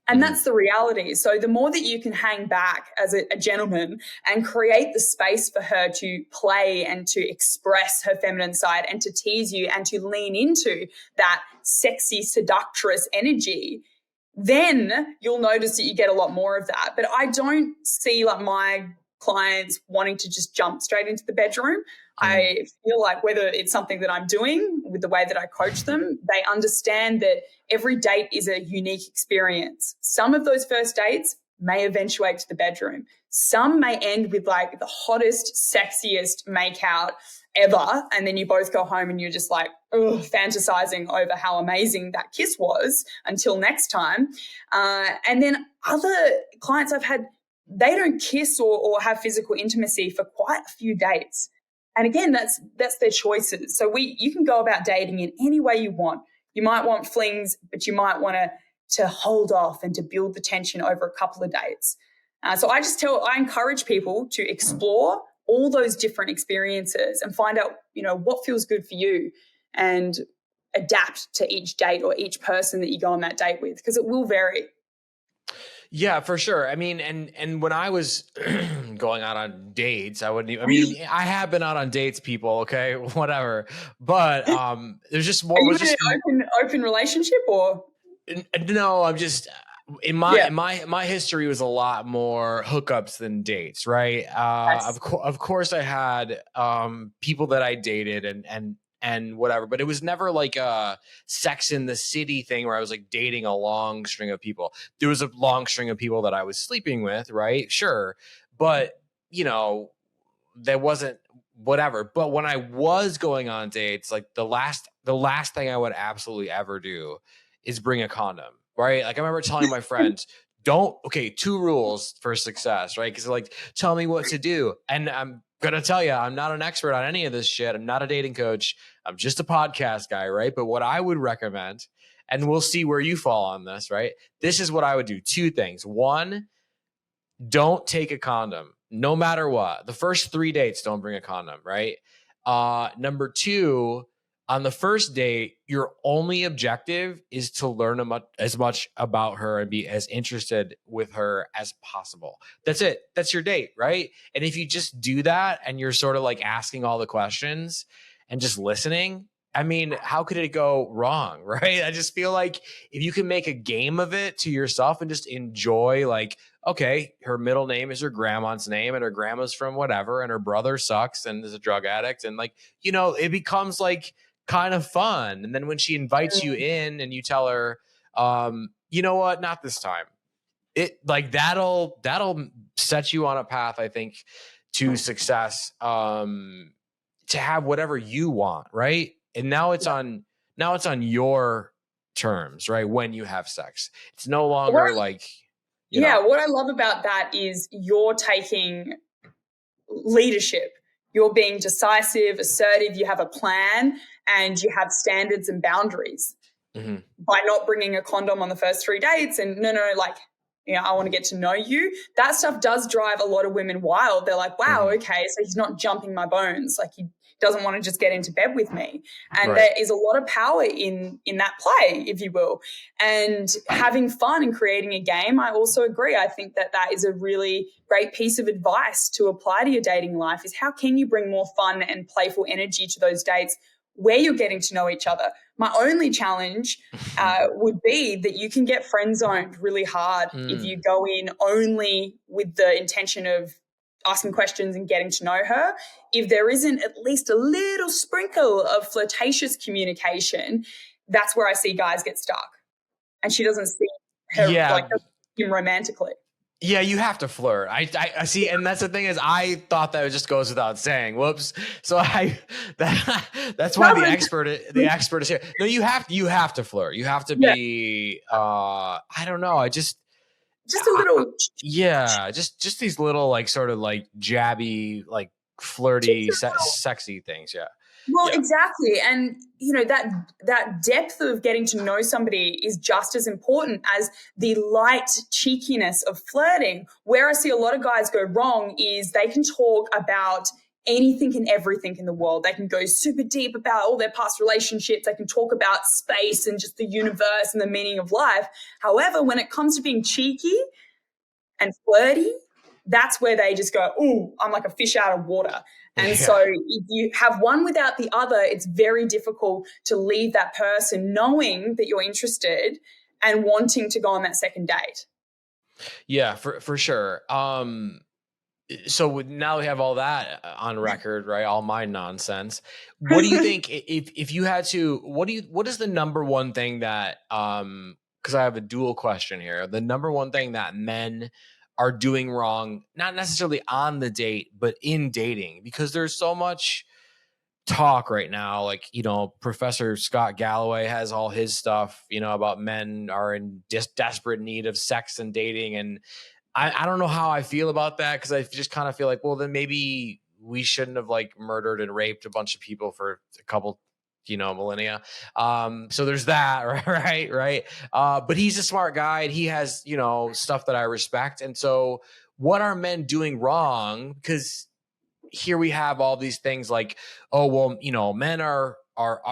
And that's the reality. So the more that you can hang back as a gentleman and create the space for her to play and to express her feminine side and to tease you and to lean into that sexy seductress energy, then you'll notice that you get a lot more of that. But I don't see like my clients wanting to just jump straight into the bedroom. I feel like whether it's something that I'm doing with the way that I coach them, they understand that every date is a unique experience. Some of those first dates may eventuate to the bedroom. Some may end with like the hottest, sexiest makeout ever. And then you both go home and you're just like, fantasizing over how amazing that kiss was until next time. And then other clients I've had, they don't kiss or have physical intimacy for quite a few dates. And again, that's their choices. So you can go about dating in any way you want. You might want flings, but you might want to hold off and to build the tension over a couple of dates. So I encourage people to explore all those different experiences and find out, what feels good for you, and adapt to each date or each person that you go on that date with, because it will vary. Yeah, for sure. I mean, and when I was going out on dates, I have been out on dates, people. Okay, whatever. But there's just more. Are you in an open relationship, or? No, I'm just in my history was a lot more hookups than dates, right? Yes. Of course, I had people that I dated and whatever, but it was never like a Sex in the City thing where I was like dating a long string of people. There was a long string of people that I was sleeping with, right? Sure. But, there wasn't whatever. But when I was going on dates, like the last thing I would absolutely ever do is bring a condom, right? Like I remember telling my friends, 2 rules for success, right? Because they're like, tell me what to do. And I'm going to tell you, I'm not an expert on any of this shit. I'm not a dating coach. I'm just a podcast guy, right? But what I would recommend, and we'll see where you fall on this, right? This is what I would do. 2 things. 1, don't take a condom, no matter what. The first 3 dates, don't bring a condom, right? Number 2, on the first date, your only objective is to learn as much about her and be as interested with her as possible. That's it. That's your date, right? And if you just do that and you're sort of like asking all the questions and just listening I mean, how could it go wrong, right? I just feel like if you can make a game of it to yourself and just enjoy, like, okay, her middle name is her grandma's name and her grandma's from whatever, and her brother sucks and is a drug addict. And like, it becomes like kind of fun. And then when she invites you in and you tell her, you know what, not this time. It like that'll set you on a path, I think, to success, to have whatever you want, right? And now it's on your terms, right? When you have sex, it's no longer like, what I love about that is you're taking leadership. You're being decisive, assertive, you have a plan, and you have standards and boundaries. Mm-hmm. By not bringing a condom on the first 3 dates and like, I want to get to know you. That stuff does drive a lot of women wild. They're like, wow, okay, so he's not jumping my bones. Like, he doesn't want to just get into bed with me. And there is a lot of power in that play, if you will. And having fun and creating a game, I also agree. I think that is a really great piece of advice to apply to your dating life, is how can you bring more fun and playful energy to those dates where you're getting to know each other. My only challenge would be that you can get friend zoned really hard if you go in only with the intention of asking questions and getting to know her. If there isn't at least a little sprinkle of flirtatious communication, that's where I see guys get stuck. And she doesn't see her like him romantically. Yeah, you have to flirt. I see, and that's the thing is, I thought that it just goes without saying. Whoops. So that's why the expert is here. No, you have to flirt. You have to be. I don't know. Just a little. Just these little like sort of like jabby, like flirty, sexy things. Yeah. Well, exactly. And, that depth of getting to know somebody is just as important as the light cheekiness of flirting. Where I see a lot of guys go wrong is they can talk about anything and everything in the world. They can go super deep about all their past relationships. They can talk about space and just the universe and the meaning of life. However, when it comes to being cheeky and flirty, that's where they just go, ooh, I'm like a fish out of water. And so if you have one without the other, it's very difficult to leave that person knowing that you're interested and wanting to go on that second date. Yeah, for sure. So now we have all that on record, right? All my nonsense. What do you think if you had to, what is the number one thing that, because I have a dual question here, the number one thing that men are doing wrong, not necessarily on the date, but in dating, because there's so much talk right now. Like, Professor Scott Galloway has all his stuff, about men are in desperate need of sex and dating. And I don't know how I feel about that, because I just kind of feel like, well, then maybe we shouldn't have like murdered and raped a bunch of people for a couple millennia. So there's that, right. But he's a smart guy and he has, stuff that I respect. And so what are men doing wrong? Because here we have all these things like, oh, well, men are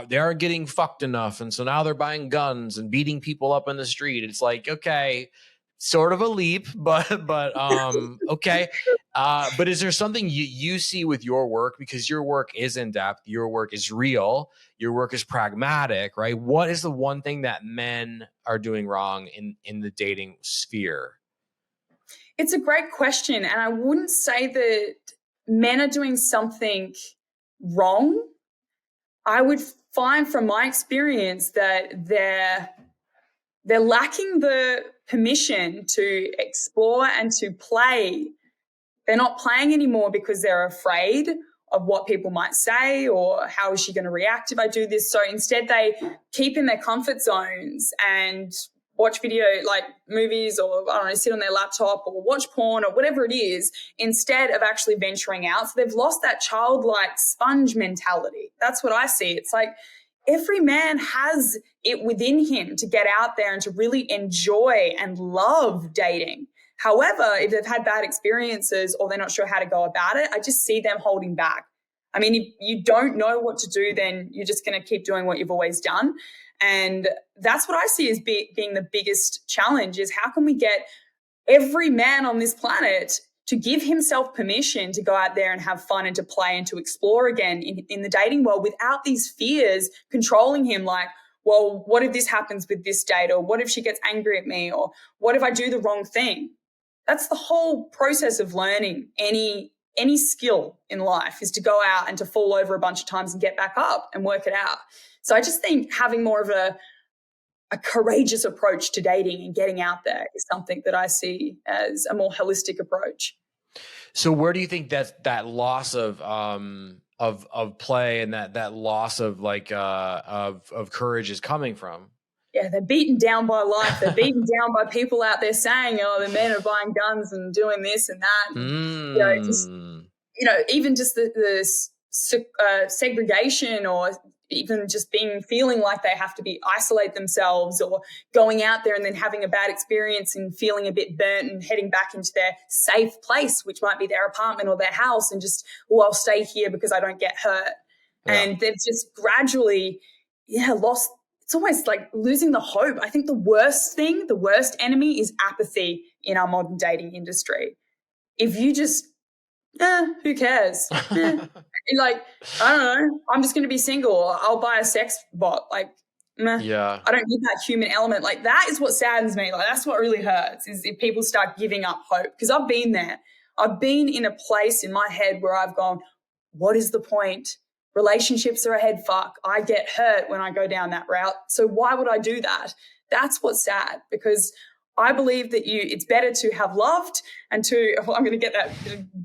they aren't getting fucked enough. And so now they're buying guns and beating people up in the street. It's like, okay, sort of a leap, but okay. But is there something you see with your work, because your work is in depth, your work is real, your work is pragmatic, right? What is the one thing that men are doing wrong in the dating sphere? It's a great question. And I wouldn't say that men are doing something wrong. I would find from my experience that they're lacking the permission to explore and to play. They're not playing anymore because they're afraid of what people might say or how is she going to react if I do this. So instead they keep in their comfort zones and watch video like movies, or I don't know, sit on their laptop or watch porn or whatever it is, instead of actually venturing out. So they've lost that childlike sponge mentality. That's what I see. It's like every man has it within him to get out there and to really enjoy and love dating. However, if they've had bad experiences or they're not sure how to go about it, I just see them holding back. I mean, if you don't know what to do, then you're just going to keep doing what you've always done. And that's what I see as being the biggest challenge, is how can we get every man on this planet to give himself permission to go out there and have fun and to play and to explore again in the dating world without these fears controlling him, like, well, what if this happens with this date? Or what if she gets angry at me? Or what if I do the wrong thing? That's the whole process of learning any skill in life, is to go out and to fall over a bunch of times and get back up and work it out. So I just think having more of a courageous approach to dating and getting out there is something that I see as a more holistic approach. So where do you think that loss of play and that loss of like of courage is coming from? Yeah, they're beaten down by life. They're beaten down by people out there saying, "Oh, the men are buying guns and doing this and that." And, even just the segregation, or even just feeling like they have to isolate themselves, or going out there and then having a bad experience and feeling a bit burnt and heading back into their safe place, which might be their apartment or their house, and just, I'll stay here because I don't get hurt. Yeah. And they've just gradually, lost. It's almost like losing the hope. I think the worst enemy is apathy in our modern dating industry. If you just, who cares? Like, I don't know, I'm just going to be single. I'll buy a sex bot. Like, yeah, I don't need that human element. Like, that is what saddens me. Like, that's what really hurts, is if people start giving up hope. Because I've been there. I've been in a place in my head where I've gone, what is the point? Relationships are a head fuck. I get hurt when I go down that route. So why would I do that? That's what's sad, because I believe that it's better to have loved and to, I'm going to get that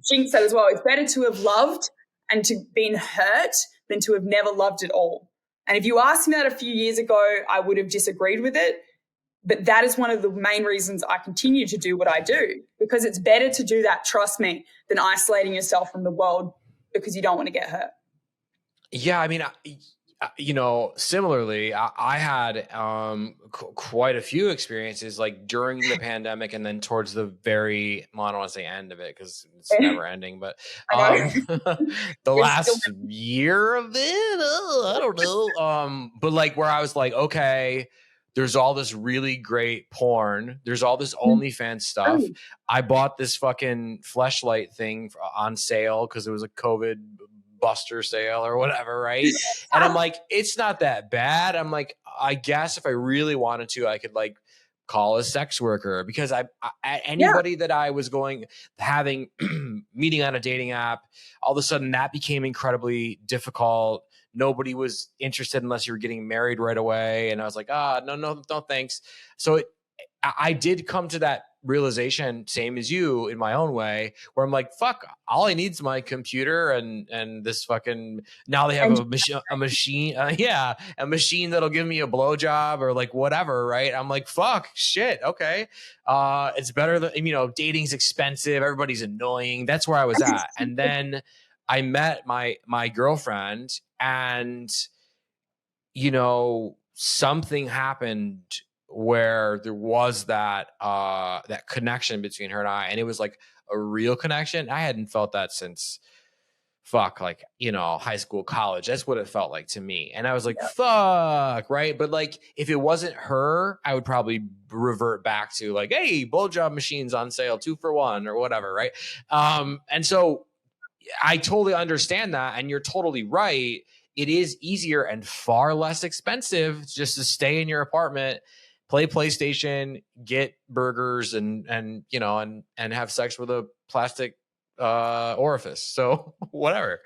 jinx that as well. It's better to have loved and to been hurt than to have never loved at all. And if you asked me that a few years ago, I would have disagreed with it. But that is one of the main reasons I continue to do what I do, because it's better to do that, trust me, than isolating yourself from the world because you don't want to get hurt. Yeah, I mean, similarly, I had quite a few experiences, like during the pandemic and then towards the I don't want to say end of it because it's never ending, but the last year of it, I don't know. But like where I was like, okay, there's all this really great porn. There's all this OnlyFans stuff. I bought this fucking fleshlight thing on sale because it was a COVID buster sale or whatever, right? And I'm like, it's not that bad. I'm like, I guess if I really wanted to, I could like call a sex worker, because anybody that I was having meeting on a dating app, all of a sudden that became incredibly difficult. Nobody was interested unless you were getting married right away. And I was like, no, thanks. So I did come to that realization, same as you, in my own way, where I'm like, fuck, all I need is my computer and this fucking, now they have a machine that'll give me a blowjob or like whatever, right? I'm like, fuck, shit, okay. It's better than, dating's expensive, everybody's annoying. That's where I was at. And then I met my girlfriend, and something happened where there was that connection between her and I, and it was like a real connection. I hadn't felt that since high school, college. That's what it felt like to me. And I was like, fuck, right? But like, if it wasn't her, I would probably revert back to like, hey, blowjob machines on sale, 2 for 1 or whatever, right? And so I totally understand that, and you're totally right. It is easier and far less expensive just to stay in your apartment, play PlayStation, get burgers, and have sex with a plastic orifice. So whatever.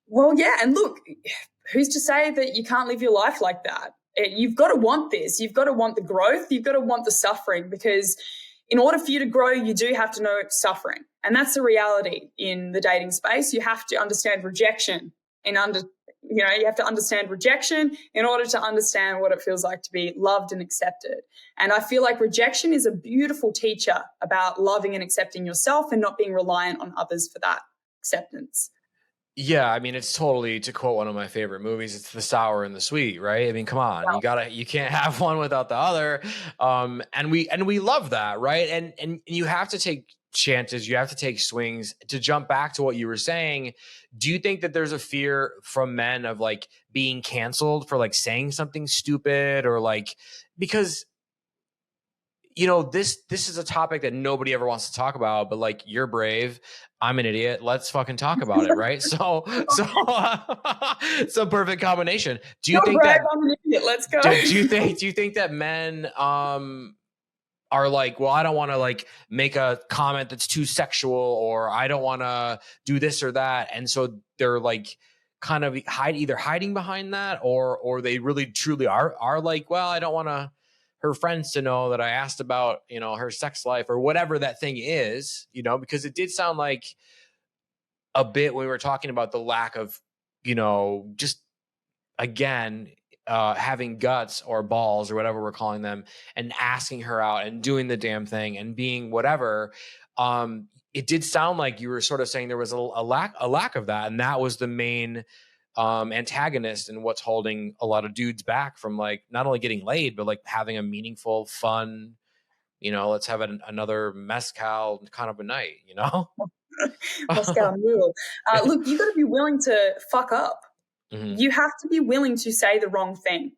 Well, yeah. And look, who's to say that you can't live your life like that? You've got to want this. You've got to want the growth. You've got to want the suffering, because in order for you to grow, you do have to know suffering. And that's the reality in the dating space. You have to understand rejection you have to understand rejection in order to understand what it feels like to be loved and accepted. And I feel like rejection is a beautiful teacher about loving and accepting yourself and not being reliant on others for that acceptance. Yeah, I mean, it's totally, to quote one of my favorite movies, it's the sour and the sweet, right? I mean, come on, you can't have one without the other. And we love that, right? And you have to take chances, you have to take swings. To jump back to what you were saying, do you think that there's a fear from men of like being canceled for like saying something stupid, or like, because this is a topic that nobody ever wants to talk about, but like, you're brave, I'm an idiot. Let's fucking talk about it, right? So it's a perfect combination. Do you You're think brave, that? I'm an idiot. Let's go. Do you think that men are like, well, I don't want to like make a comment that's too sexual, or I don't want to do this or that, and so they're like kind of either hiding behind that, or they really truly are like, well, I don't want her friends to know that I asked about, her sex life or whatever that thing is, because it did sound like a bit when we were talking about the lack of, just again, having guts or balls or whatever we're calling them, and asking her out and doing the damn thing and being whatever. It did sound like you were sort of saying there was a lack of that, and that was the main antagonist and what's holding a lot of dudes back from like not only getting laid, but like having a meaningful, fun, let's have another mezcal kind of a night, Moscow Mule. Look, you got to be willing to fuck up. Mm-hmm. You have to be willing to say the wrong thing.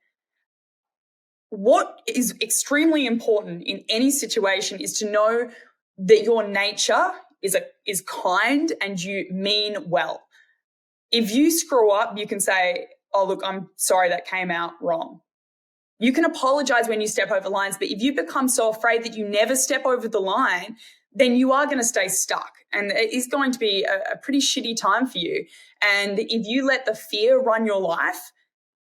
What is extremely important in any situation is to know that your nature is kind and you mean well. If you screw up, you can say, oh, look, I'm sorry that came out wrong. You can apologize when you step over lines, but if you become so afraid that you never step over the line, then you are going to stay stuck. And it is going to be a pretty shitty time for you. And if you let the fear run your life,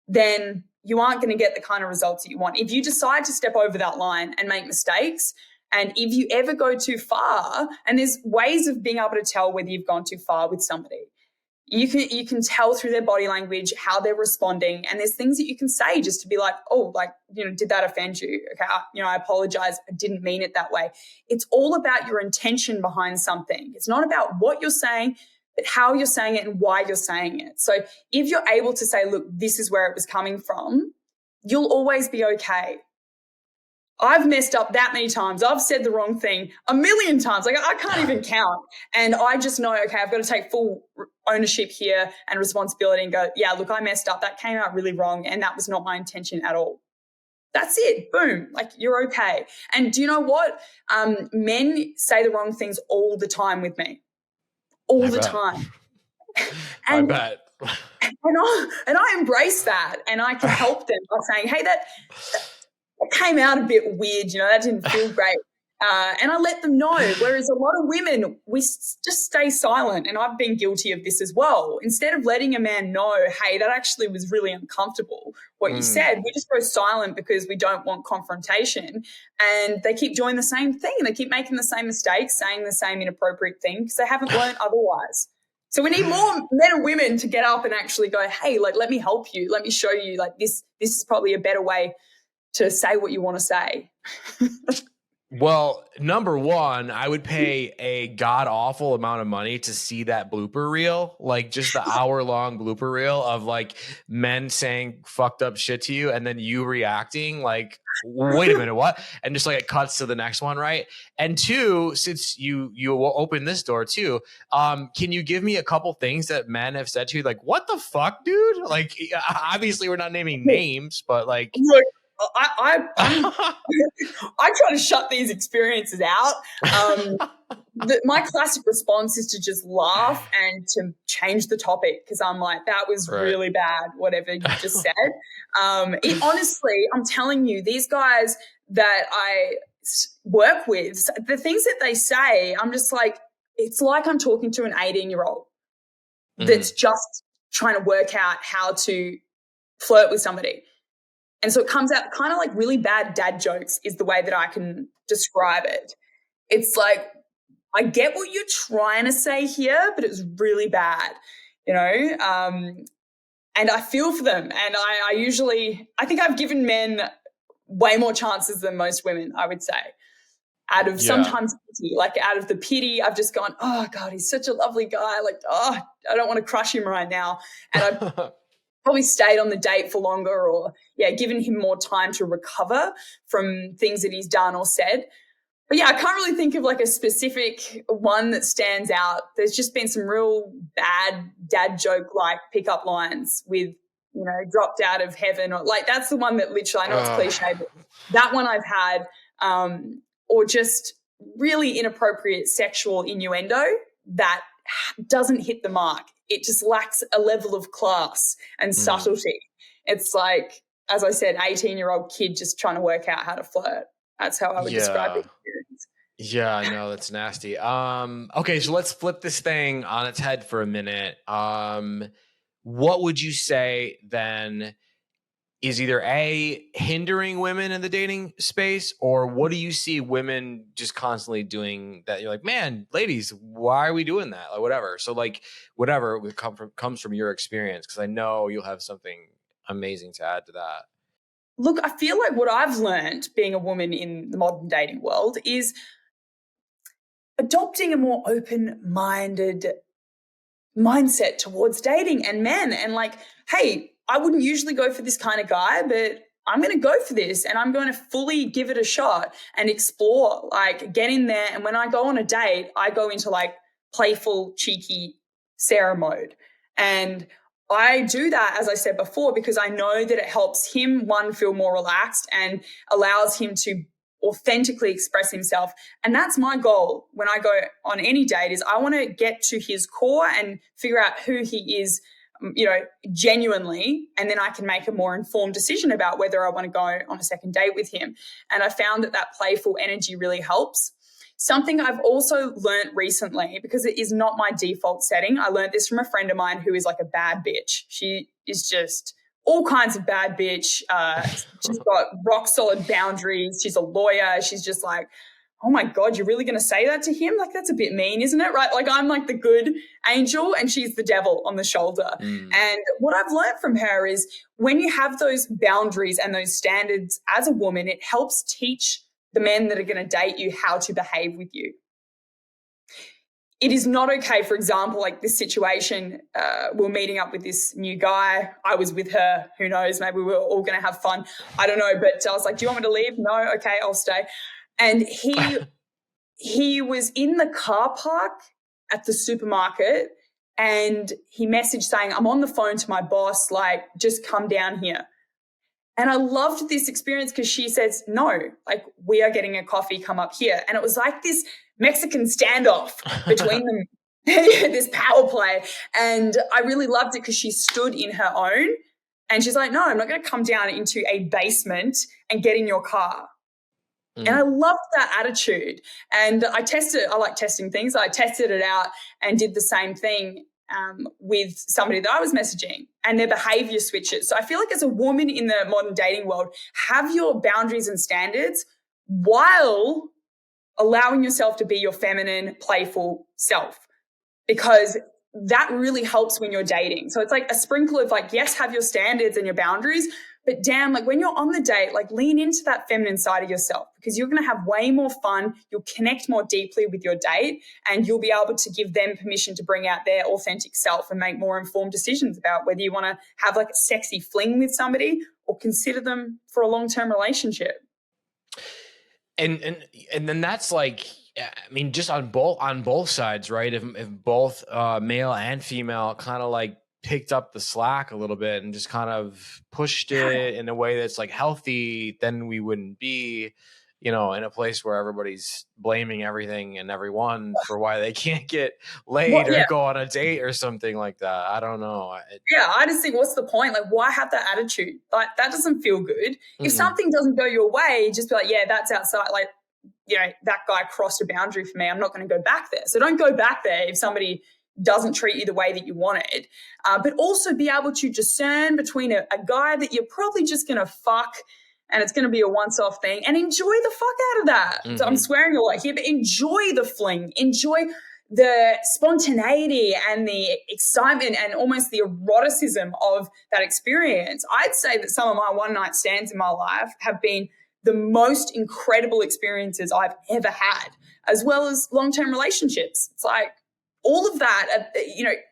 then you aren't going to get the kind of results that you want. If you decide to step over that line and make mistakes, and if you ever go too far, and there's ways of being able to tell whether you've gone too far with somebody. You can tell through their body language how they're responding, and there's things that you can say just to be like, oh, like, did that offend you? Okay, I apologize. I didn't mean it that way. It's all about your intention behind something. It's not about what you're saying, but how you're saying it and why you're saying it. So if you're able to say, look, this is where it was coming from, you'll always be okay. I've messed up that many times. I've said the wrong thing a million times. Like, I can't even count. And I just know, okay, I've got to take full ownership here and responsibility and go, yeah, look, I messed up. That came out really wrong. And that was not my intention at all. That's it. Boom. Like, you're okay. And do you know what? Men say the wrong things all the time with me. All the time. I bet. And I embrace that. And I can help them by saying, hey, that came out a bit weird, that didn't feel great. And I let them know, whereas a lot of women, we just stay silent, and I've been guilty of this as well. Instead of letting a man know, hey, that actually was really uncomfortable, what you said, we just go silent because we don't want confrontation, and they keep doing the same thing. They keep making the same mistakes, saying the same inappropriate thing because they haven't learned otherwise. So we need more men and women to get up and actually go, hey, like, let me help you. Let me show you, like, this is probably a better way to say what you want to say. Well, number one, I would pay a god awful amount of money to see that blooper reel, like just the hour-long blooper reel of like men saying fucked up shit to you and then you reacting like, wait a minute, what? And just like it cuts to the next one, right? And two, since you will open this door too, can you give me a couple things that men have said to you, like, what the fuck, dude? Like, obviously we're not naming names, but like, look, I try to shut these experiences out. My classic response is to just laugh and to change the topic, because I'm like, that was really bad, whatever you just said. Honestly, I'm telling you, these guys that I work with, the things that they say, I'm just like, it's like I'm talking to an 18-year-old that's just trying to work out how to flirt with somebody. And so it comes out kind of like really bad dad jokes is the way that I can describe it. It's like, I get what you're trying to say here, but it's really bad, and I feel for them. And I think I've given men way more chances than most women, I would say. Out of sometimes pity, like out of the pity, I've just gone, oh God, he's such a lovely guy. Like, oh, I don't want to crush him right now. And I've probably stayed on the date for longer, or given him more time to recover from things that he's done or said. But I can't really think of like a specific one that stands out. There's just been some real bad dad joke like pickup lines with, dropped out of heaven, or like, that's the one that literally, I know it's cliche, but that one I've had. or just really inappropriate sexual innuendo that doesn't hit the mark. It just lacks a level of class and subtlety. It's like, as I said, 18-year-old kid just trying to work out how to flirt. That's how I would describe the experience. Yeah, I know, that's nasty. Okay, so let's flip this thing on its head for a minute. What would you say then is either A, hindering women in the dating space, or what do you see women just constantly doing that you're like, man, ladies, why are we doing that? Like, whatever. So like, whatever comes from your experience, because I know you'll have something amazing to add to that. Look, I feel like what I've learned being a woman in the modern dating world is adopting a more open-minded mindset towards dating and men, and like, hey, I wouldn't usually go for this kind of guy, but I'm going to go for this and I'm going to fully give it a shot and explore, like get in there. And when I go on a date, I go into like playful, cheeky Sarah mode. And I do that, as I said before, because I know that it helps him, one, feel more relaxed and allows him to authentically express himself. And that's my goal when I go on any date, is I want to get to his core and figure out who he is, genuinely, and then I can make a more informed decision about whether I want to go on a second date with him. And I found that playful energy really helps. Something I've also learned recently, because it is not my default setting, I learned this from a friend of mine who is like a bad bitch. She is just all kinds of bad bitch. She's got rock solid boundaries. She's a lawyer. She's just like, oh my God, you're really going to say that to him? Like, that's a bit mean, isn't it? Right? Like, I'm like the good angel and she's the devil on the shoulder. And what I've learned from her is when you have those boundaries and those standards as a woman, it helps teach the men that are going to date you how to behave with you. It is not okay, for example, like this situation, we're meeting up with this new guy. I was with her. Who knows? Maybe we were all going to have fun. I don't know. But I was like, do you want me to leave? No. Okay, I'll stay. And he was in the car park at the supermarket and he messaged saying, I'm on the phone to my boss, like, just come down here. And I loved this experience because she says, no, like, we are getting a coffee, come up here. And it was like this Mexican standoff between them, this power play. And I really loved it because she stood in her own and she's like, no, I'm not going to come down into a basement and get in your car. And I loved that attitude. And I like testing things. I tested it out and did the same thing with somebody that I was messaging, and their behavior switches. So I feel like as a woman in the modern dating world, have your boundaries and standards while allowing yourself to be your feminine, playful self, because that really helps when you're dating. So it's like a sprinkle of like, yes, have your standards and your boundaries, but damn, like when you're on the date, like lean into that feminine side of yourself, because you're going to have way more fun. You'll connect more deeply with your date and you'll be able to give them permission to bring out their authentic self and make more informed decisions about whether you want to have like a sexy fling with somebody or consider them for a long-term relationship. And then that's like, I mean, just on both sides, right? If both male and female kind of like picked up the slack a little bit and just kind of pushed it in a way that's like healthy, then we wouldn't be, in a place where everybody's blaming everything and everyone for why they can't get laid or go on a date or something like that. I don't know. I just think, what's the point? Like, why have that attitude? Like, that doesn't feel good. If something doesn't go your way, just be like, yeah, that's outside. Like, that guy crossed a boundary for me. I'm not going to go back there. So don't go back there if somebody doesn't treat you the way that you wanted. But also be able to discern between a guy that you're probably just going to fuck and it's going to be a once-off thing, and enjoy the fuck out of that. So I'm swearing a lot here, but enjoy the fling. Enjoy the spontaneity and the excitement and almost the eroticism of that experience. I'd say that some of my one-night stands in my life have been the most incredible experiences I've ever had, as well as long-term relationships. It's like all of that,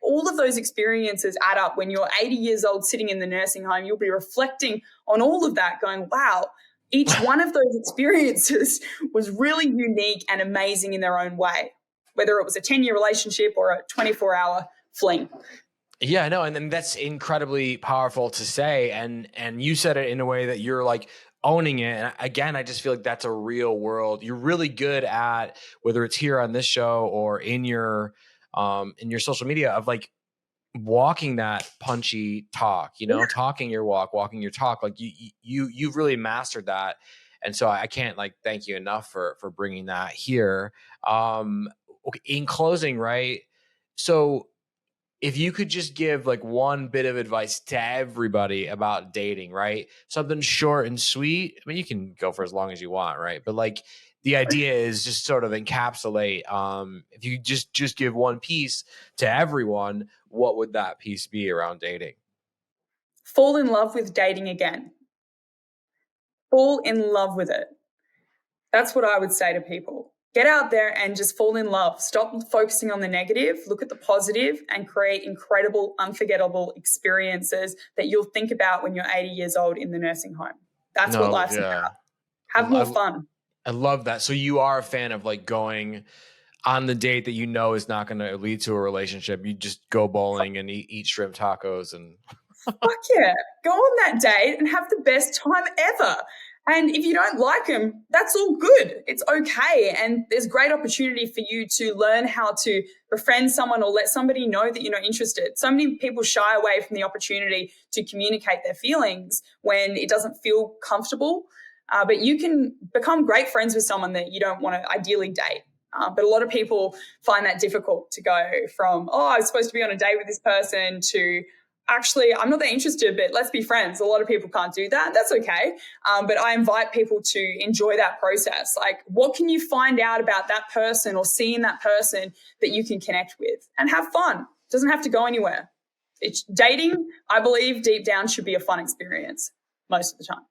all of those experiences add up. When you're 80 years old sitting in the nursing home, you'll be reflecting on all of that going, wow, each one of those experiences was really unique and amazing in their own way, whether it was a 10-year relationship or a 24-hour fling. Yeah, no, and then that's incredibly powerful to say. And you said it in a way that you're like owning it. And again, I just feel like that's a real world. You're really good at, whether it's here on this show or in your social media, of like walking that punchy talk, talking your walk, walking your talk. Like you've really mastered that. And so I can't like thank you enough for bringing that here. Okay, in closing, right? So if you could just give like one bit of advice to everybody about dating, right? Something short and sweet. I mean, you can go for as long as you want, right? But like the idea is just sort of encapsulate. If you just give one piece to everyone, what would that piece be around dating? Fall in love with dating again. Fall in love with it. That's what I would say to people. Get out there and just fall in love. Stop focusing on the negative, look at the positive, and create incredible, unforgettable experiences that you'll think about when you're 80 years old in the nursing home. That's what life's about. Have more fun. I love that. So you are a fan of like going on the date that is not going to lead to a relationship. You just go bowling and eat shrimp tacos and fuck yeah. Go on that date and have the best time ever. And if you don't like them, that's all good. It's okay. And there's great opportunity for you to learn how to befriend someone or let somebody know that you're not interested. So many people shy away from the opportunity to communicate their feelings when it doesn't feel comfortable. But you can become great friends with someone that you don't want to ideally date. But a lot of people find that difficult to go from, I was supposed to be on a date with this person, to actually, I'm not that interested, but let's be friends. A lot of people can't do that. That's okay. But I invite people to enjoy that process. Like, what can you find out about that person or see in that person that you can connect with and have fun? It doesn't have to go anywhere. Dating, I believe, deep down should be a fun experience most of the time.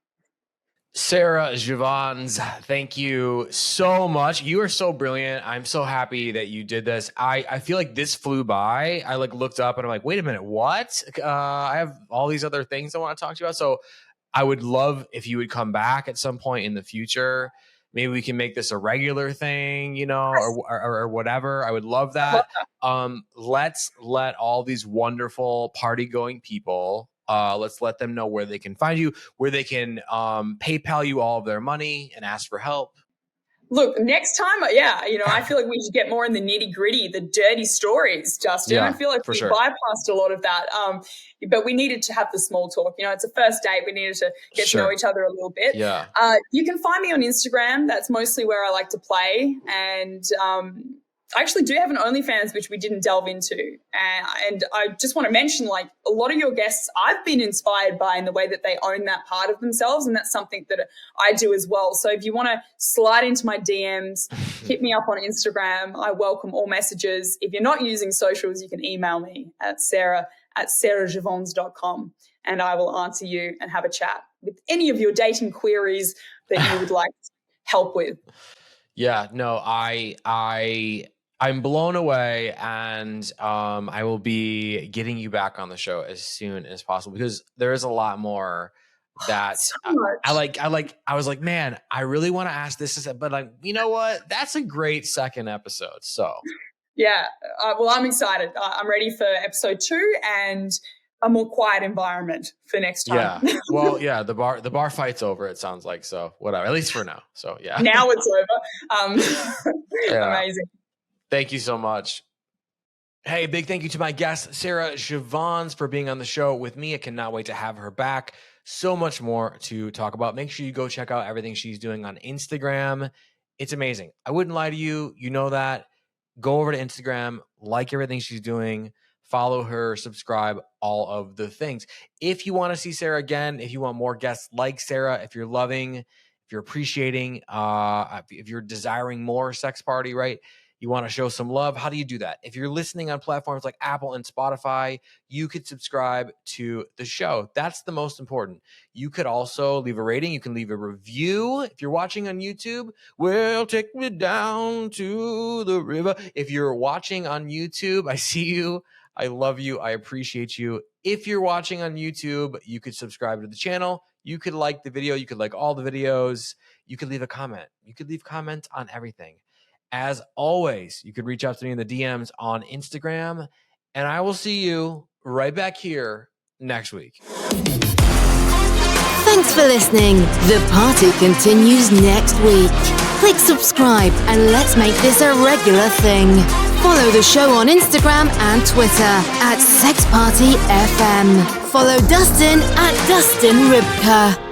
Sarah Jeavons, thank you so much. You are so brilliant. I'm so happy that you did this. I feel like this flew by. I like looked up and I'm like, wait a minute, what? I have all these other things I want to talk to you about. So I would love if you would come back at some point in the future. Maybe we can make this a regular thing, or whatever. I would love that. Let's let all these wonderful party going people, let's let them know where they can find you, where they can PayPal you all of their money and ask for help. Look, next time, I feel like we should get more in the nitty gritty, the dirty stories, Justin. I feel like we bypassed a lot of that. But we needed to have the small talk. It's a first date. We needed to get to know each other a little bit. Yeah. You can find me on Instagram. That's mostly where I like to play. And I actually do have an OnlyFans, which we didn't delve into. And I just want to mention, like, a lot of your guests I've been inspired by in the way that they own that part of themselves. And that's something that I do as well. So if you want to slide into my DMs, hit me up on Instagram. I welcome all messages. If you're not using socials, you can email me at sarah@sarahjeavons.com, and I will answer you and have a chat with any of your dating queries that you would like help with. Yeah, no, I'm blown away, and I will be getting you back on the show as soon as possible, because there is a lot more that I was like, man, I really want to ask this, but like, you know what? That's a great second episode. So yeah, well, I'm excited. I'm ready for episode 2 and a more quiet environment for next time. Yeah. Well, yeah, the bar fight's over, it sounds like, so whatever, at least for now. So yeah. Now it's over. Yeah. Amazing. Thank you so much. Hey, big thank you to my guest, Sarah Jeavons, for being on the show with me. I cannot wait to have her back. So much more to talk about. Make sure you go check out everything she's doing on Instagram. It's amazing. I wouldn't lie to you. You know that. Go over to Instagram, like everything she's doing, follow her, subscribe, all of the things. If you want to see Sarah again, if you want more guests like Sarah, if you're loving, if you're appreciating, if you're desiring more sex party, right? You want to show some love. How do you do that? If you're listening on platforms like Apple and Spotify, you could subscribe to the show. That's the most important. You could also leave a rating. You can leave a review. If you're watching on YouTube, well, take me down to the river. If you're watching on YouTube, I see you. I love you. I appreciate you. If you're watching on YouTube, you could subscribe to the channel. You could like the video. You could like all the videos. You could leave a comment. You could leave comments on everything. As always, you could reach out to me in the DMs on Instagram, and I will see you right back here next week. Thanks for listening. The party continues next week. Click subscribe and let's make this a regular thing. Follow the show on Instagram and Twitter at SexPartyFM. Follow Dustin at Dustin Rybka.